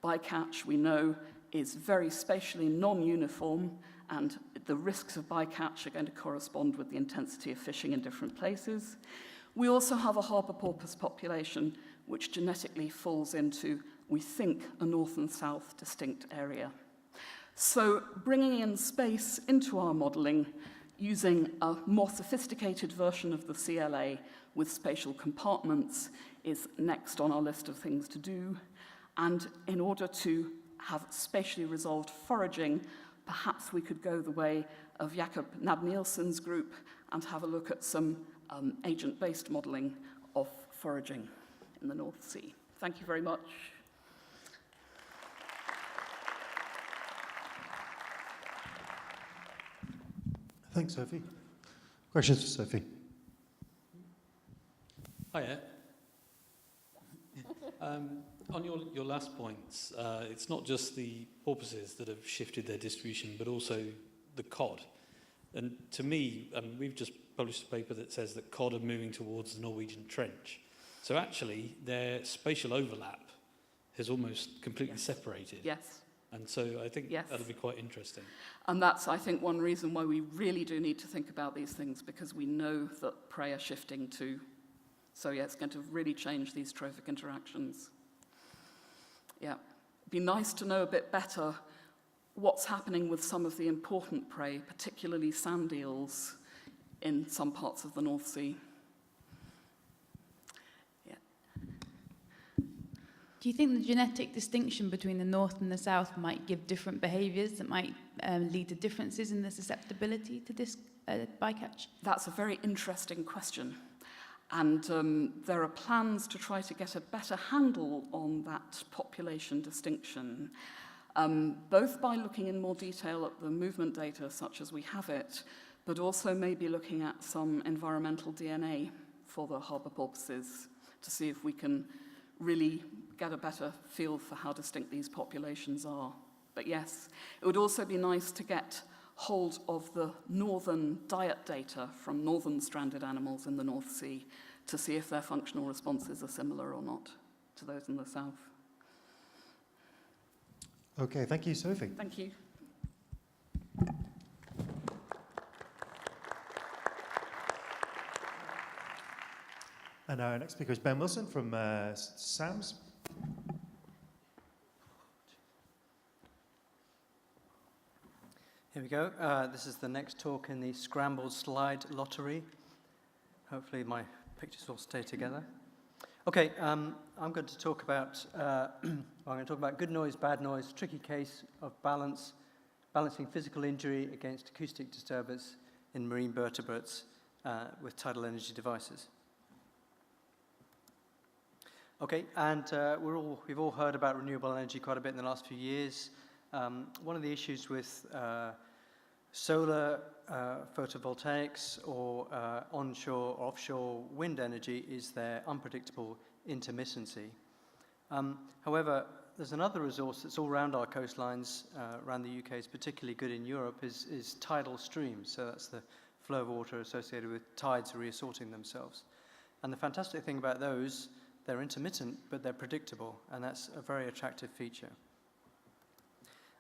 Bycatch, we know, is very spatially non-uniform, and the risks of bycatch are going to correspond with the intensity of fishing in different places. We also have a harbour porpoise population, which genetically falls into, we think, a north and south distinct area. So bringing in space into our modelling using a more sophisticated version of the CLA with spatial compartments is next on our list of things to do. And in order to have spatially resolved foraging, perhaps we could go the way of Jakob Nab-Nielsen's group and have a look at some agent-based modelling of foraging in the North Sea. Thank you very much. Thanks, Sophie. Questions for Sophie? Hiya. On your last points, it's not just the porpoises that have shifted their distribution, but also the cod. And to me, we've just published a paper that says that cod are moving towards the Norwegian Trench. So actually, their spatial overlap has almost completely separated. Yes. And so I think that'll be quite interesting. And that's, I think, one reason why we really do need to think about these things, because we know that prey are shifting too. So yeah, it's going to really change these trophic interactions. Yeah. It'd be nice to know a bit better what's happening with some of the important prey, particularly sand eels in some parts of the North Sea. Yeah. Do you think the genetic distinction between the North and the South might give different behaviours that might lead to differences in the susceptibility to this bycatch? That's a very interesting question. And there are plans to try to get a better handle on that population distinction, both by looking in more detail at the movement data, such as we have it, but also maybe looking at some environmental DNA for the harbour porpoises to see if we can really get a better feel for how distinct these populations are. But yes, it would also be nice to get hold of the northern diet data from northern stranded animals in the North Sea to see if their functional responses are similar or not to those in the south. Okay, thank you, Sophie. Thank you. And our next speaker is Ben Wilson from SAMS. Here we go. This is the next talk in the scrambled slide lottery. Hopefully my pictures will stay together. Okay, I'm going to talk about good noise, bad noise, tricky case of balancing physical injury against acoustic disturbance in marine vertebrates with tidal energy devices. Okay, and we've all heard about renewable energy quite a bit in the last few years. One of the issues with solar photovoltaics or onshore or offshore wind energy is their unpredictable intermittency. However, there's another resource that's all around our coastlines, around the UK, is particularly good in Europe, is tidal streams. So that's the flow of water associated with tides reassorting themselves. And the fantastic thing about those, they're intermittent, but they're predictable, and that's a very attractive feature.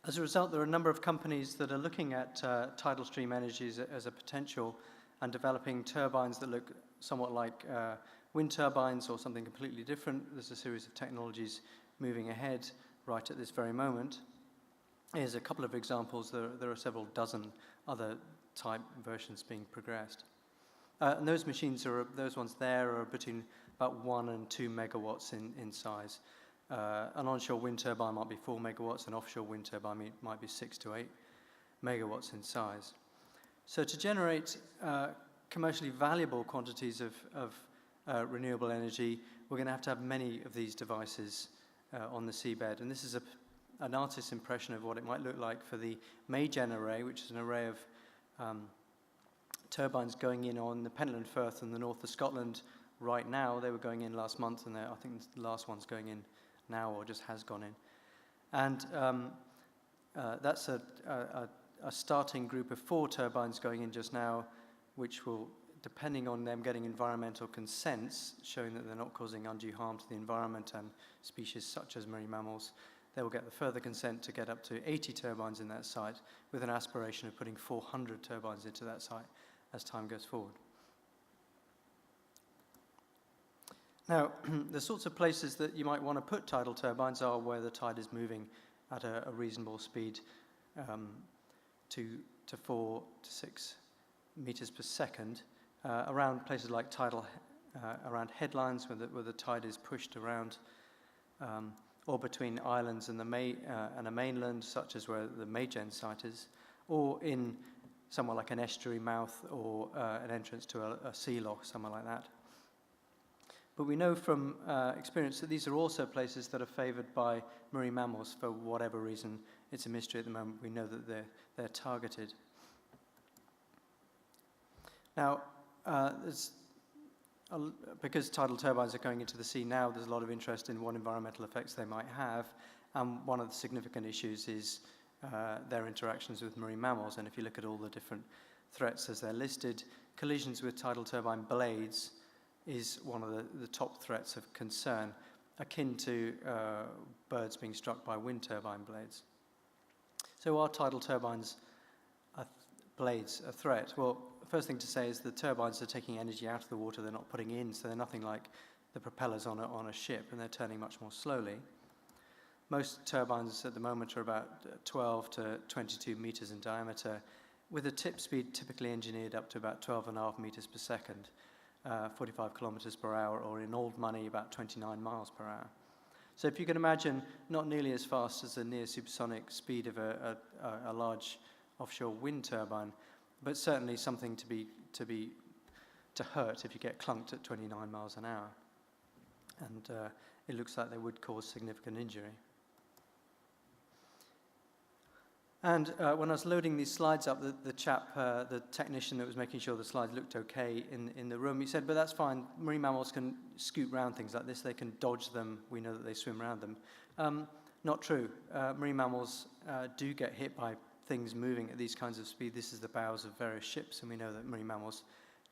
As a result, there are a number of companies that are looking at tidal stream energies as a potential and developing turbines that look somewhat like wind turbines or something completely different. There's a series of technologies moving ahead right at this very moment. Here's a couple of examples. There are several dozen other type versions being progressed. And those machines those ones there are between about 1 and 2 megawatts in size. An onshore wind turbine might be 4 megawatts, an offshore wind turbine might be 6 to 8 megawatts in size. So to generate commercially valuable quantities of renewable energy, we're going to have many of these devices on the seabed. And this is an artist's impression of what it might look like for the Maygen array, which is an array of turbines going in on the Pentland Firth in the north of Scotland right now. They were going in last month, and I think the last one's going in now or just has gone in. And that's a starting group of 4 turbines going in just now, which will, depending on them getting environmental consents, showing that they're not causing undue harm to the environment and species such as marine mammals, they will get the further consent to get up to 80 turbines in that site, with an aspiration of putting 400 turbines into that site as time goes forward. Now, the sorts of places that you might want to put tidal turbines are where the tide is moving at a reasonable speed, 2 to 4 to 6 meters per second, around places like around headlands where the tide is pushed around, or between islands and a mainland, such as where the Maygen site is, or in somewhere like an estuary mouth or an entrance to a sea loch, somewhere like that. But we know from experience that these are also places that are favoured by marine mammals for whatever reason. It's a mystery at the moment. We know that they're targeted. Now, because tidal turbines are going into the sea now, there's a lot of interest in what environmental effects they might have. And one of the significant issues is their interactions with marine mammals. And if you look at all the different threats as they're listed, collisions with tidal turbine blades is one of the top threats of concern, akin to birds being struck by wind turbine blades. So are tidal turbines blades a threat? Well, the first thing to say is the turbines are taking energy out of the water, they're not putting in, so they're nothing like the propellers on a ship, and they're turning much more slowly. Most turbines at the moment are about 12 to 22 meters in diameter, with a tip speed typically engineered up to about 12.5 meters per second. 45 kilometers per hour, or in old money, about 29 miles per hour. So if you can imagine, not nearly as fast as the near supersonic speed of a large offshore wind turbine, but certainly something to hurt if you get clunked at 29 miles an hour. And it looks like they would cause significant injury. And when I was loading these slides up, the technician that was making sure the slides looked okay in the room, he said, but that's fine, marine mammals can scoot around things like this, they can dodge them, we know that they swim around them. Not true. Marine mammals do get hit by things moving at these kinds of speed. This is the bows of various ships, and we know that marine mammals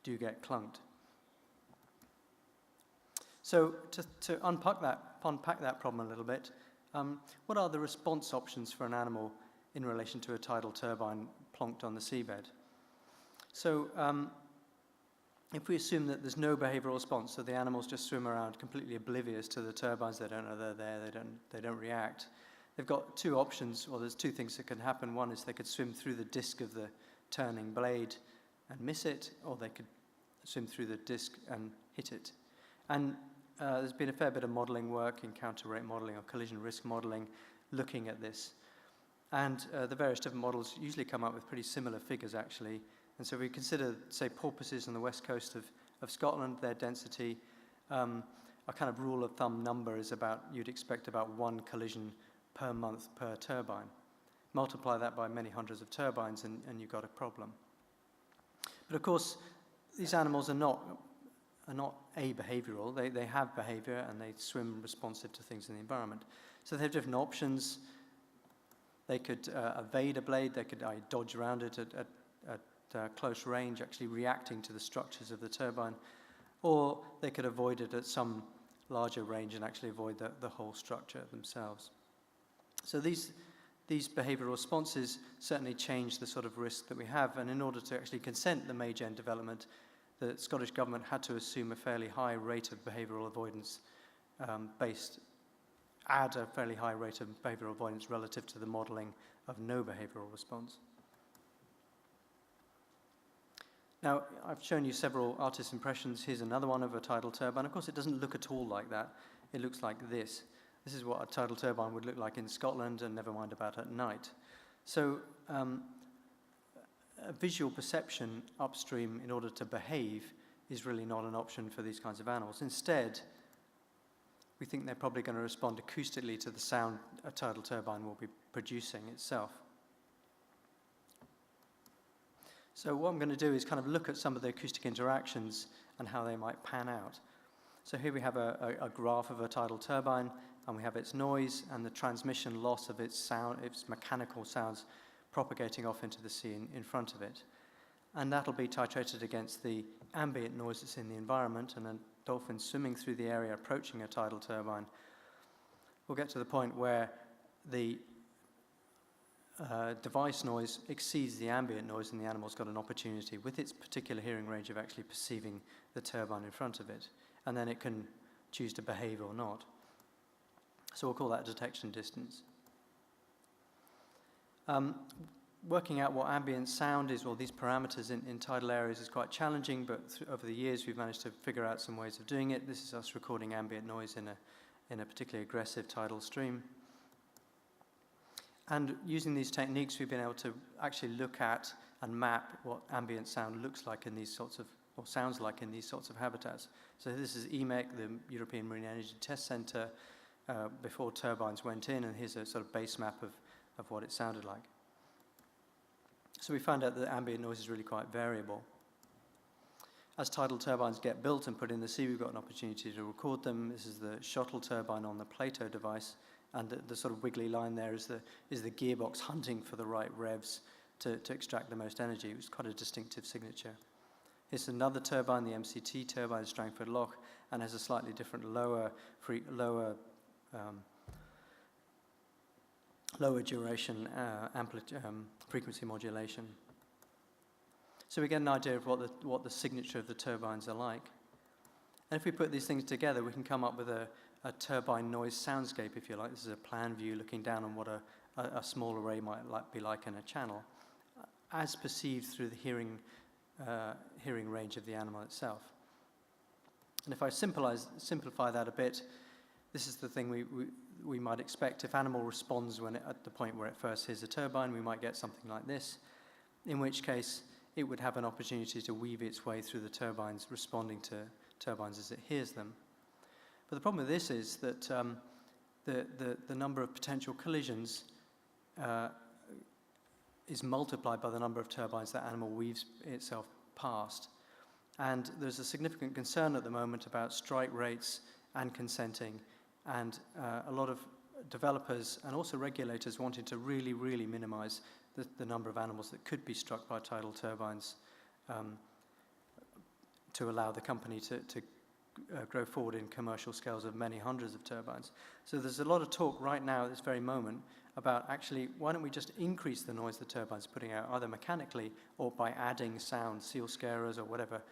do get clunked. So to unpack that problem a little bit, what are the response options for an animal in relation to a tidal turbine plonked on the seabed? So if we assume that there's no behavioral response, so the animals just swim around completely oblivious to the turbines, they don't know they're there, they don't react, they've got two options. Well, there's two things that can happen. One is they could swim through the disc of the turning blade and miss it, or they could swim through the disc and hit it. And there's been a fair bit of modeling work, encounter rate modeling or collision risk modeling, looking at this. And the various different models usually come up with pretty similar figures, actually. And so we consider, say, porpoises on the west coast of Scotland, their density, a kind of rule of thumb number is about, you'd expect about 1 collision per month per turbine. Multiply that by many hundreds of turbines and you've got a problem. But of course, these animals are not behavioral. They have behavior and they swim responsive to things in the environment. So they have different options. They could evade a blade, they could dodge around it at close range, actually reacting to the structures of the turbine, or they could avoid it at some larger range and actually avoid the whole structure themselves. So these behavioral responses certainly change the sort of risk that we have, and in order to actually consent the major end development, the Scottish Government had to assume a fairly high rate of behavioural avoidance add a fairly high rate of behavioural avoidance relative to the modelling of no behavioural response. Now, I've shown you several artist impressions. Here's another one of a tidal turbine. Of course, it doesn't look at all like that. It looks like this. This is what a tidal turbine would look like in Scotland, and never mind about at night. So a visual perception upstream in order to behave is really not an option for these kinds of animals. Instead, we think they're probably going to respond acoustically to the sound a tidal turbine will be producing itself. So what I'm going to do is kind of look at some of the acoustic interactions and how they might pan out. So here we have a graph of a tidal turbine, and we have its noise and the transmission loss of its sound, its mechanical sounds propagating off into the sea in front of it. And that'll be titrated against the ambient noise that's in the environment, and a dolphin swimming through the area approaching a tidal turbine will get to the point where the device noise exceeds the ambient noise, and the animal's got an opportunity with its particular hearing range of actually perceiving the turbine in front of it, and then it can choose to behave or not. So we'll call that detection distance. Working out what ambient sound is, well, these parameters in tidal areas is quite challenging, but over the years we've managed to figure out some ways of doing it. This is us recording ambient noise in a particularly aggressive tidal stream. And using these techniques, we've been able to actually look at and map what ambient sound looks like in these sorts of, or sounds like in these sorts of habitats. So this is EMEC, the European Marine Energy Test Centre, before turbines went in, and here's a sort of base map of what it sounded like. So we found out that ambient noise is really quite variable. As tidal turbines get built and put in the sea, we've got an opportunity to record them. This is the shuttle turbine on the Plato device, and the sort of wiggly line there is the gearbox hunting for the right revs to extract the most energy. It was quite a distinctive signature. Here's another turbine, the MCT turbine, Strangford Loch, and has a slightly different lower duration frequency modulation. So we get an idea of what the signature of the turbines are like. And if we put these things together, we can come up with a turbine noise soundscape, if you like. This is a plan view looking down on what a small array might be like in a channel, as perceived through the hearing range of the animal itself. And if I simplify that a bit, this is the thing we might expect. If animal responds at the point where it first hears a turbine, we might get something like this, in which case it would have an opportunity to weave its way through the turbines, responding to turbines as it hears them. But the problem with this is that the number of potential collisions is multiplied by the number of turbines that animal weaves itself past. And there's a significant concern at the moment about strike rates and consenting, and a lot of developers and also regulators wanting to really, really minimize the number of animals that could be struck by tidal turbines to allow the company to grow forward in commercial scales of many hundreds of turbines. So there's a lot of talk right now at this very moment about actually, why don't we just increase the noise the turbine's putting out, either mechanically or by adding sound, seal scarers or whatever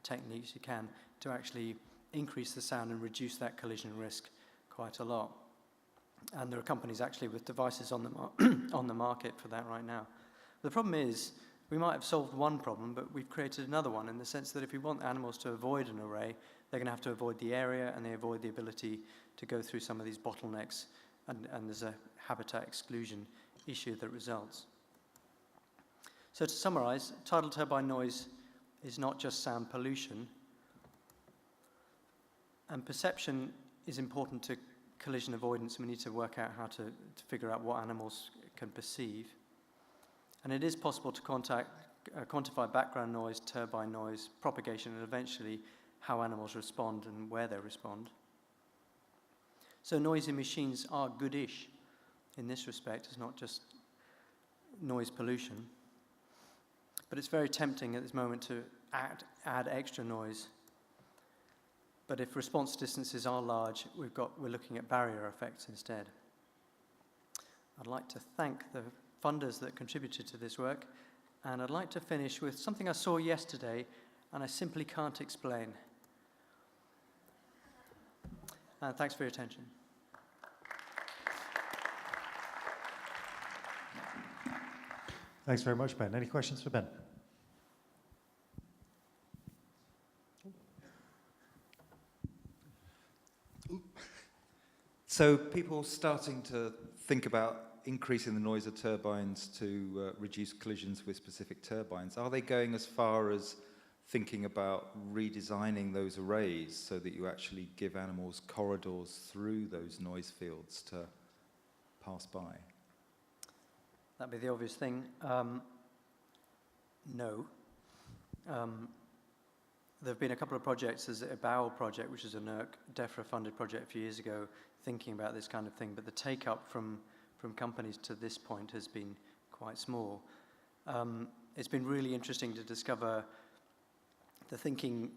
techniques you can, to actually increase the sound and reduce that collision risk quite a lot. And there are companies actually with devices on the market for that right now. The problem is, we might have solved one problem, but we've created another one, in the sense that if we want animals to avoid an array, they're going to have to avoid the area, and they avoid the ability to go through some of these bottlenecks, and there's a habitat exclusion issue that results. So to summarize, tidal turbine noise is not just sound pollution, and perception is important to collision avoidance. We need to work out how to figure out what animals can perceive. And it is possible to quantify background noise, turbine noise, propagation, and eventually how animals respond and where they respond. So noisy machines are goodish in this respect. It's not just noise pollution. But it's very tempting at this moment to add extra noise. But if response distances are large, we're looking at barrier effects instead. I'd like to thank the funders that contributed to this work, and I'd like to finish with something I saw yesterday and I simply can't explain. Thanks for your attention. Thanks very much, Ben. Any questions for Ben? So people starting to think about increasing the noise of turbines to reduce collisions with specific turbines. Are they going as far as thinking about redesigning those arrays so that you actually give animals corridors through those noise fields to pass by? That'd be the obvious thing. No. There have been a couple of projects. There's a BOWL project, which is a NERC DEFRA-funded project a few years ago, thinking about this kind of thing, but the take-up from companies to this point has been quite small. It's been really interesting to discover the thinking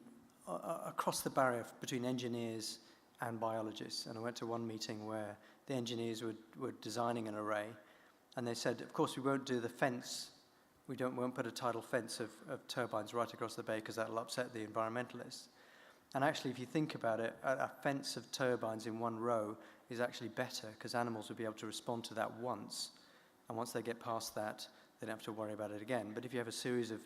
across the barrier between engineers and biologists. And I went to one meeting where the engineers were designing an array, and they said, of course, we won't do the fence. We won't put a tidal fence of turbines right across the bay because that'll upset the environmentalists. And actually, if you think about it, a fence of turbines in one row is actually better, because animals will be able to respond to that once, and once they get past that, they don't have to worry about it again. But if you have a series of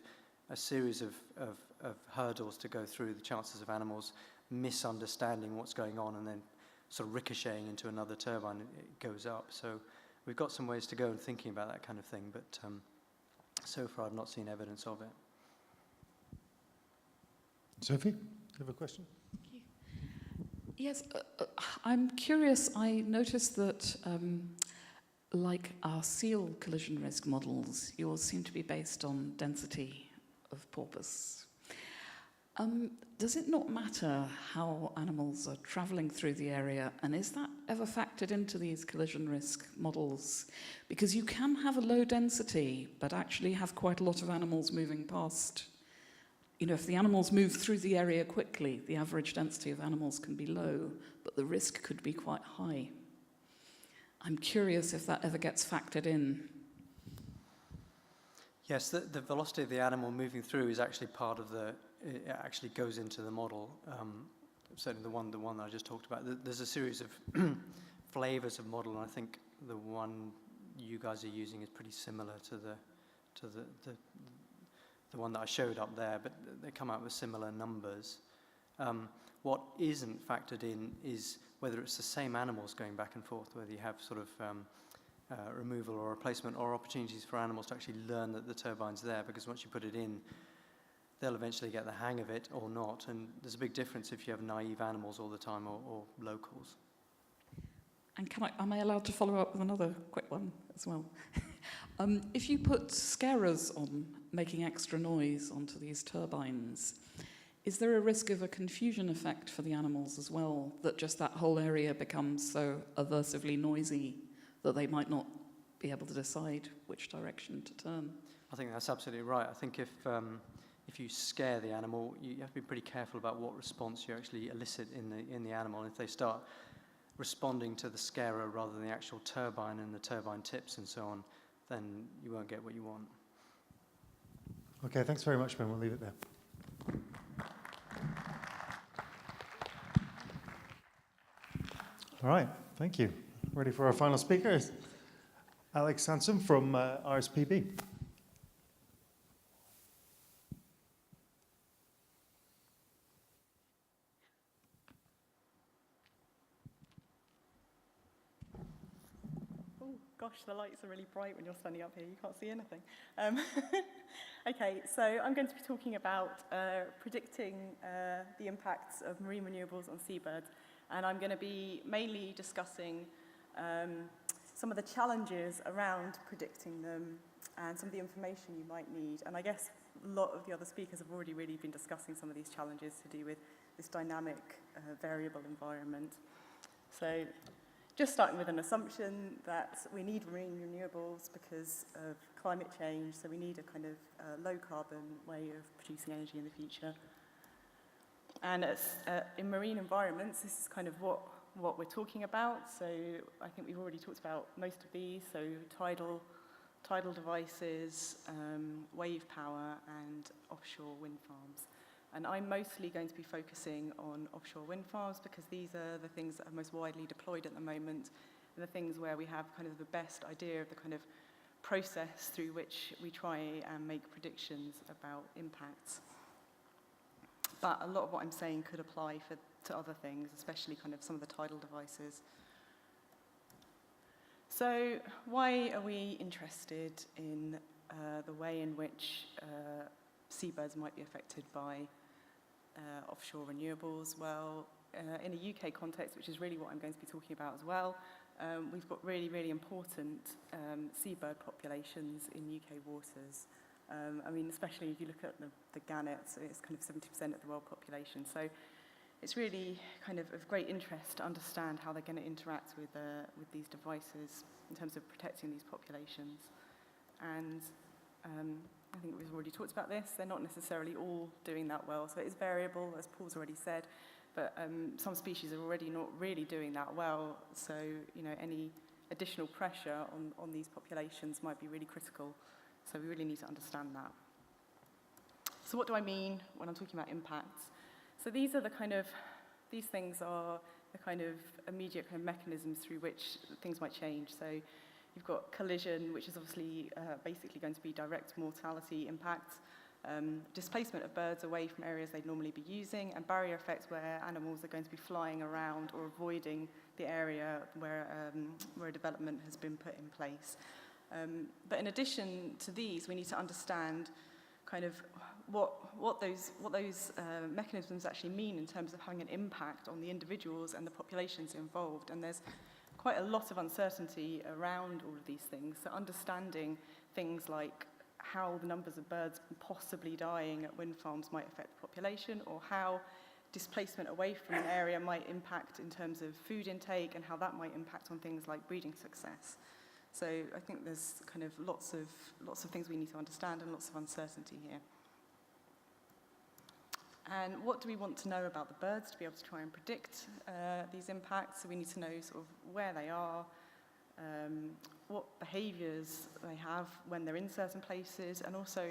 hurdles to go through, the chances of animals misunderstanding what's going on and then sort of ricocheting into another turbine, it goes up. So we've got some ways to go in thinking about that kind of thing, but so far I've not seen evidence of it. Sophie, you have a question? Yes, I'm curious. I noticed that, like our seal collision risk models, yours seem to be based on density of porpoise. Does it not matter how animals are travelling through the area, and is that ever factored into these collision risk models? Because you can have a low density, but actually have quite a lot of animals moving past. You know, if the animals move through the area quickly, the average density of animals can be low, but the risk could be quite high. I'm curious if that ever gets factored in. Yes, the velocity of the animal moving through is actually part of it actually goes into the model. Certainly the one that I just talked about. There's a series of flavors of model, and I think the one you guys are using is pretty similar to the one that I showed up there, but they come out with similar numbers. What isn't factored in is whether it's the same animals going back and forth, whether you have sort of removal or replacement, or opportunities for animals to actually learn that the turbine's there, because once you put it in, they'll eventually get the hang of it or not. And there's a big difference if you have naive animals all the time or locals. And am I allowed to follow up with another quick one as well? If you put scarers on, making extra noise onto these turbines, is there a risk of a confusion effect for the animals as well, that just that whole area becomes so aversively noisy that they might not be able to decide which direction to turn? I think that's absolutely right. I think if you scare the animal, you have to be pretty careful about what response you actually elicit in the animal. If they start responding to the scarer rather than the actual turbine and the turbine tips and so on, then you won't get what you want. Okay, thanks very much, Ben. We'll leave it there. All right, thank you. Ready for our final speaker? Alex Sansom from RSPB. Oh, gosh, the lights are really bright when you're standing up here. You can't see anything. Okay, so I'm going to be talking about predicting the impacts of marine renewables on seabirds. And I'm going to be mainly discussing some of the challenges around predicting them and some of the information you might need. And I guess a lot of the other speakers have already really been discussing some of these challenges to do with this dynamic, variable environment. So just starting with an assumption that we need marine renewables because of climate change, so we need a kind of low carbon way of producing energy in the future. And in marine environments, this is kind of what we're talking about. So I think we've already talked about most of these. So tidal devices, wave power, and offshore wind farms. And I'm mostly going to be focusing on offshore wind farms because these are the things that are most widely deployed at the moment, and the things where we have kind of the best idea of the kind of process through which we try and make predictions about impacts. But a lot of what I'm saying could apply to other things, especially kind of some of the tidal devices. So why are we interested in the way in which seabirds might be affected by offshore renewables? Well, in a UK context, which is really what I'm going to be talking about as well, we've got really, really important seabird populations in UK waters. I mean, especially if you look at the gannets, it's kind of 70% of the world population. So it's really kind of great interest to understand how they're going to interact with these devices in terms of protecting these populations. And I think we've already talked about this. They're not necessarily all doing that well. So it is variable, as Paul's already said. But some species are already not really doing that well. So, you know, any additional pressure on these populations might be really critical. So we really need to understand that. So what do I mean when I'm talking about impacts? So these are these things are the kind of immediate kind of mechanisms through which things might change. So you've got collision, which is obviously basically going to be direct mortality impacts, displacement of birds away from areas they'd normally be using, and barrier effects where animals are going to be flying around or avoiding the area where a development has been put in place. But in addition to these, we need to understand kind of what those mechanisms actually mean in terms of having an impact on the individuals and the populations involved. And there's quite a lot of uncertainty around all of these things. So understanding things like how the numbers of birds possibly dying at wind farms might affect the population, or how displacement away from an area might impact in terms of food intake, and how that might impact on things like breeding success. So I think there's kind of lots of things we need to understand and lots of uncertainty here. And what do we want to know about the birds to be able to try and predict these impacts? So we need to know sort of where they are, what behaviours they have when they're in certain places, and also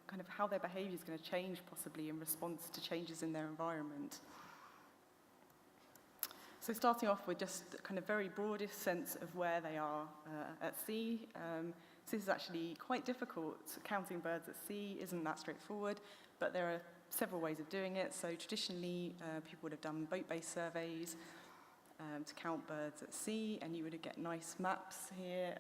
kind of how their behaviour is going to change possibly in response to changes in their environment. So starting off with just the kind of very broadest sense of where they are at sea. So this is actually quite difficult. Counting birds at sea isn't that straightforward, but there are several ways of doing it. So traditionally, people would have done boat-based surveys to count birds at sea, and you would get nice maps here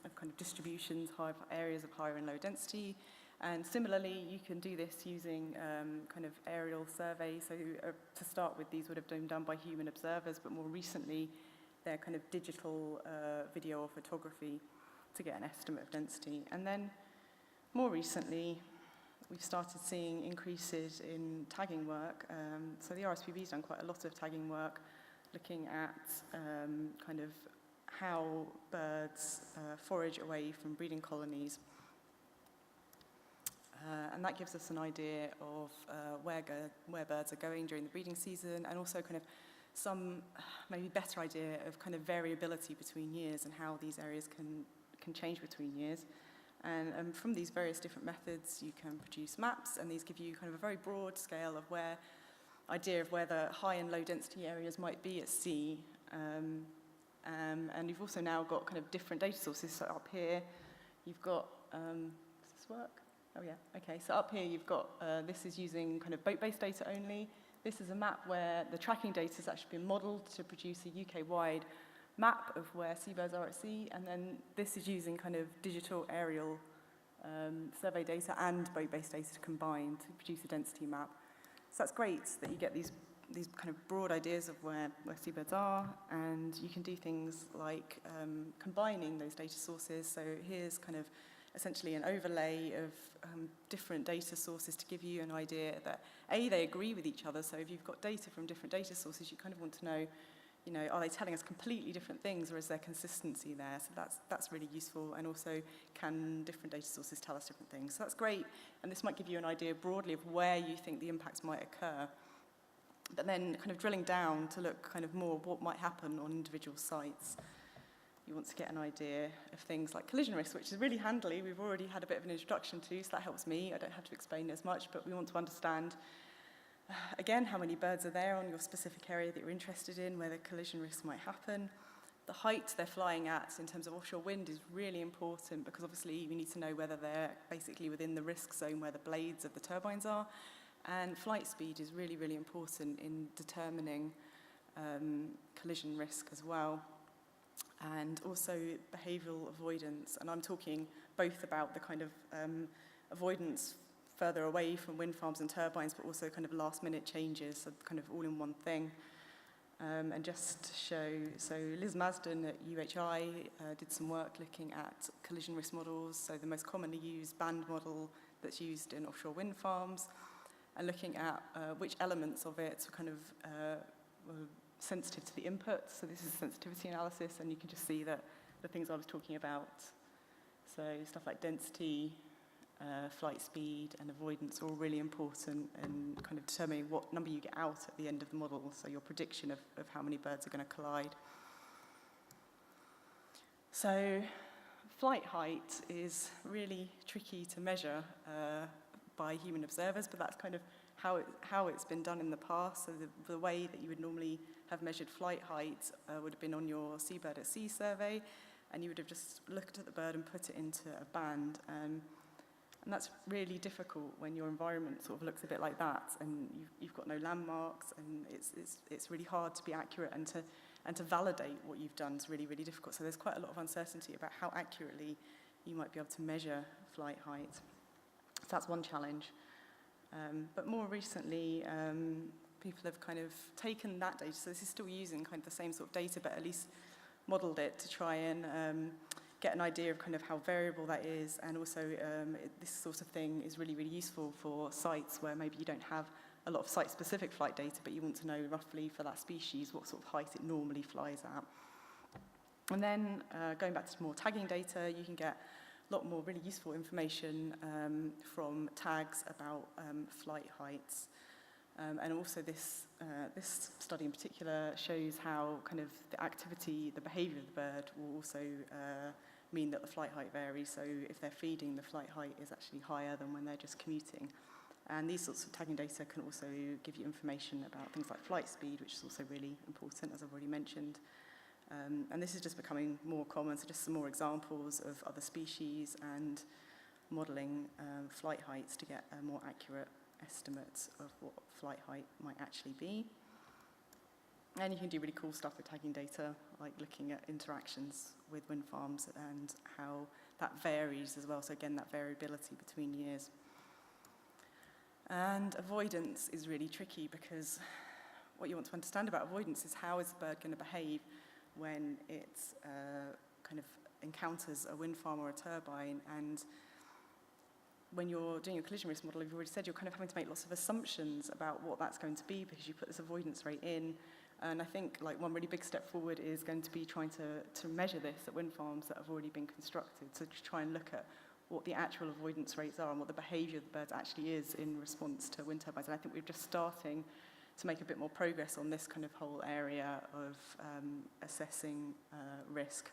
of kind of distributions, areas of higher and low density. And similarly, you can do this using kind of aerial surveys. So to start with, these would have been done by human observers, but more recently, they're kind of digital video or photography to get an estimate of density. And then more recently, we've started seeing increases in tagging work. So the RSPB's done quite a lot of tagging work, looking at kind of how birds forage away from breeding colonies. And that gives us an idea of where birds are going during the breeding season, and also kind of some maybe better idea of kind of variability between years and how these areas can change between years. And from these various different methods, you can produce maps, and these give you kind of a very broad scale of where the high and low density areas might be at sea. And you've also now got kind of different data sources. So up here, you've got, does this work? Oh yeah, okay. So up here, you've got, this is using kind of boat-based data only. This is a map where the tracking data has actually been modeled to produce a UK-wide map of where seabirds are at sea, and then this is using kind of digital aerial survey data and boat-based data combined to produce a density map. So that's great that you get these kind of broad ideas of where seabirds are, and you can do things like combining those data sources. So here's kind of essentially an overlay of different data sources to give you an idea that, A, they agree with each other. So if you've got data from different data sources, you kind of want to know, you know, are they telling us completely different things, or is there consistency there? So that's really useful. And also, can different data sources tell us different things? So that's great. And this might give you an idea broadly of where you think the impacts might occur. But then kind of drilling down to look kind of more what might happen on individual sites. You want to get an idea of things like collision risk, which is really handily. We've already had a bit of an introduction to, so that helps me. I don't have to explain as much, but we want to understand, again, how many birds are there on your specific area that you're interested in, where the collision risk might happen. The height they're flying at in terms of offshore wind is really important, because obviously we need to know whether they're basically within the risk zone where the blades of the turbines are. And flight speed is really, really important in determining collision risk as well. And also behavioural avoidance. And I'm talking both about the kind of avoidance further away from wind farms and turbines, but also kind of last minute changes, so kind of all in one thing. And just to show, so Liz Masden at UHI did some work looking at collision risk models, so the most commonly used band model that's used in offshore wind farms, and looking at which elements of it were kind of were sensitive to the input. So this is sensitivity analysis, and you can just see that the things I was talking about, so stuff like density, flight speed, and avoidance are all really important in kind of determining what number you get out at the end of the model, so your prediction of how many birds are going to collide. So flight height is really tricky to measure by human observers, but that's kind of how it's been done in the past. So the way that you would normally have measured flight height would have been on your Seabird at Sea survey, and you would have just looked at the bird and put it into a band. And that's really difficult when your environment sort of looks a bit like that, and you've got no landmarks, and it's really hard to be accurate, and to validate what you've done is really, really difficult. So there's quite a lot of uncertainty about how accurately you might be able to measure flight height. So that's one challenge. But more recently, people have kind of taken that data, so this is still using kind of the same sort of data, but at least modelled it to try and get an idea of kind of how variable that is, and also this sort of thing is really, really useful for sites where maybe you don't have a lot of site-specific flight data, but you want to know roughly for that species what sort of height it normally flies at. And then going back to more tagging data, you can get a lot more really useful information from tags about flight heights. And also this study in particular shows how kind of the activity, the behaviour of the bird will also mean that the flight height varies. So if they're feeding, the flight height is actually higher than when they're just commuting. And these sorts of tagging data can also give you information about things like flight speed, which is also really important, as I've already mentioned. And this is just becoming more common, so just some more examples of other species and modelling flight heights to get a more accurate estimate of what flight height might actually be. And you can do really cool stuff with tagging data, like looking at interactions with wind farms and how that varies as well. So again, that variability between years. And avoidance is really tricky, because what you want to understand about avoidance is how is the bird going to behave when it's kind of encounters a wind farm or a turbine, and when you're doing a collision risk model, you've already said you're kind of having to make lots of assumptions about what that's going to be because you put this avoidance rate in. And I think like one really big step forward is going to be trying to measure this at wind farms that have already been constructed. So to try and look at what the actual avoidance rates are and what the behaviour of the birds actually is in response to wind turbines. And I think we're just starting to make a bit more progress on this kind of whole area of assessing risk.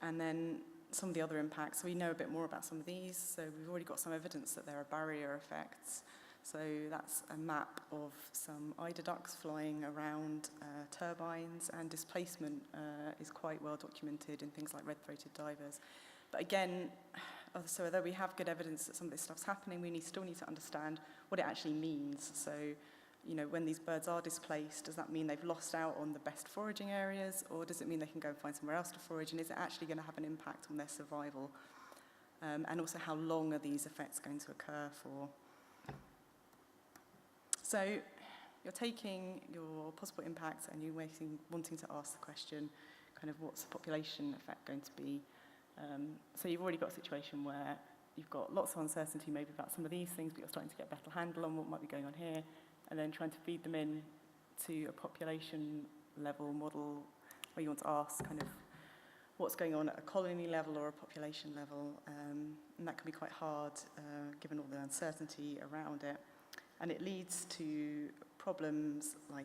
And then some of the other impacts, we know a bit more about some of these. So we've already got some evidence that there are barrier effects. So that's a map of some eider ducks flying around turbines, and displacement is quite well documented in things like red-throated divers. But again, so although we have good evidence that some of this stuff's happening, we still need to understand what it actually means. So, you know, when these birds are displaced, does that mean they've lost out on the best foraging areas, or does it mean they can go and find somewhere else to forage, and is it actually going to have an impact on their survival? And also, how long are these effects going to occur for? So you're taking your possible impacts and you're wanting to ask the question, kind of what's the population effect going to be? So you've already got a situation where you've got lots of uncertainty maybe about some of these things, but you're starting to get a better handle on what might be going on here, and then trying to feed them in to a population level model where you want to ask kind of what's going on at a colony level or a population level, and that can be quite hard given all the uncertainty around it. And it leads to problems like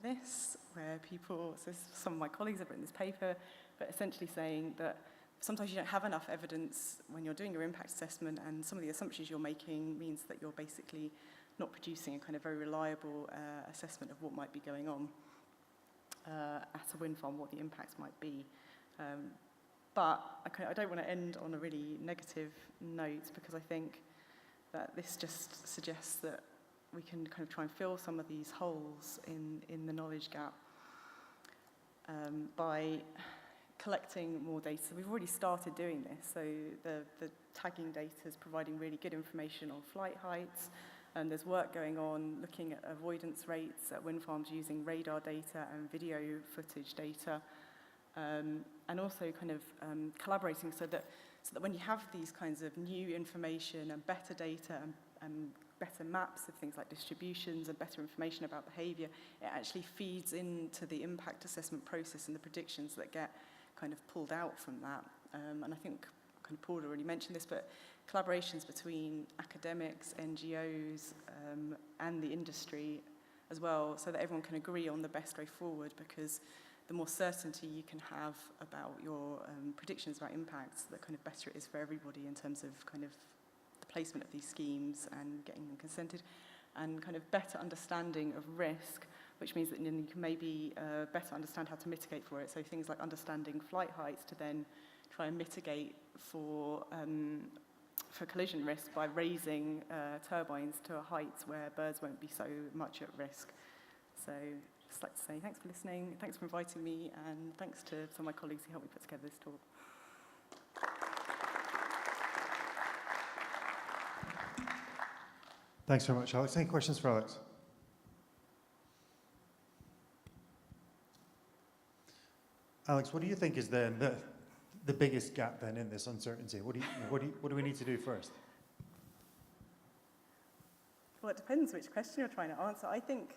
this, where people, so some of my colleagues have written this paper, but essentially saying that sometimes you don't have enough evidence when you're doing your impact assessment, and some of the assumptions you're making means that you're basically not producing a kind of very reliable assessment of what might be going on at a wind farm, what the impacts might be. But I don't want to end on a really negative note, because I think that this just suggests that we can kind of try and fill some of these holes in the knowledge gap by collecting more data. So we've already started doing this. So the tagging data is providing really good information on flight heights, and there's work going on looking at avoidance rates at wind farms using radar data and video footage data, and also kind of collaborating so that when you have these kinds of new information and better data and better maps of things like distributions and better information about behaviour, it actually feeds into the impact assessment process and the predictions that get kind of pulled out from that. And I think kind of Paul already mentioned this, but collaborations between academics, NGOs, and the industry as well, so that everyone can agree on the best way forward, because the more certainty you can have about your predictions about impacts, the kind of better it is for everybody in terms of kind of the placement of these schemes and getting them consented, and kind of better understanding of risk, which means that you can maybe better understand how to mitigate for it. So things like understanding flight heights to then try and mitigate for collision risk by raising turbines to a height where birds won't be so much at risk. So just like to say thanks for listening, thanks for inviting me, and thanks to some of my colleagues who helped me put together this talk. Thanks very much, Alex. Any questions for Alex? Alex, what do you think is then the biggest gap then in this uncertainty? What do we need to do first? Well, it depends which question you're trying to answer. I think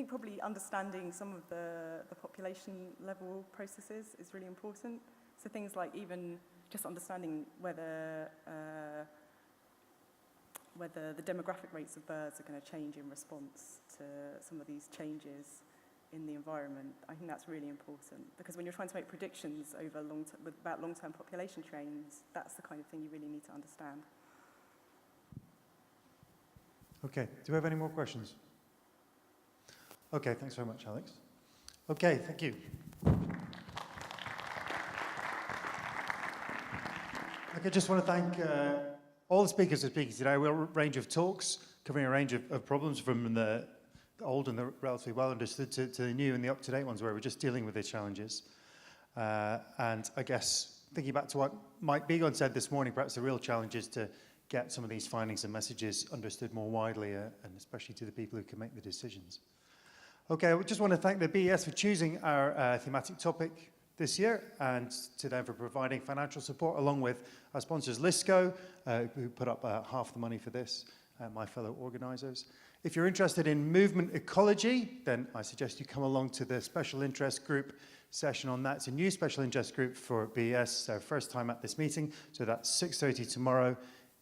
probably understanding some of the population level processes is really important. So things like even just understanding whether the demographic rates of birds are going to change in response to some of these changes in the environment. I think that's really important, because when you're trying to make predictions over about long-term population trends, that's the kind of thing you really need to understand. Okay, do we have any more questions? Okay, thanks very much, Alex. Okay, thank you. I just want to thank all the speakers who are speaking today. We have a range of talks covering a range of problems, from the old and the relatively well understood to the new and the up-to-date ones where we're just dealing with the challenges. And I guess thinking back to what Mike Begon said this morning, perhaps the real challenge is to get some of these findings and messages understood more widely, and especially to the people who can make the decisions. Okay, we just want to thank the BES for choosing our thematic topic this year, and to them for providing financial support, along with our sponsors Lisco, who put up half the money for this, my fellow organisers. If you're interested in movement ecology, then I suggest you come along to the special interest group session on that. It's a new special interest group for BES, our first time at this meeting, so that's 6:30 tomorrow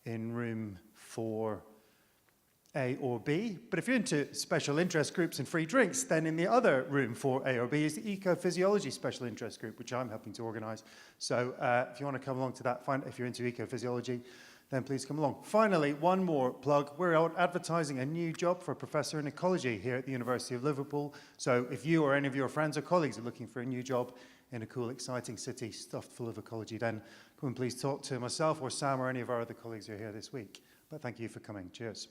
in room 4A or B. But if you're into special interest groups and free drinks, then in the other room 4A or B is the ecophysiology special interest group, which I'm helping to organise. So if you want to come along to that, if you're into ecophysiology, then please come along. Finally, one more plug. We're out advertising a new job for a professor in ecology here at the University of Liverpool. So if you or any of your friends or colleagues are looking for a new job in a cool, exciting city stuffed full of ecology, then come and please talk to myself or Sam or any of our other colleagues who are here this week. But thank you for coming. Cheers.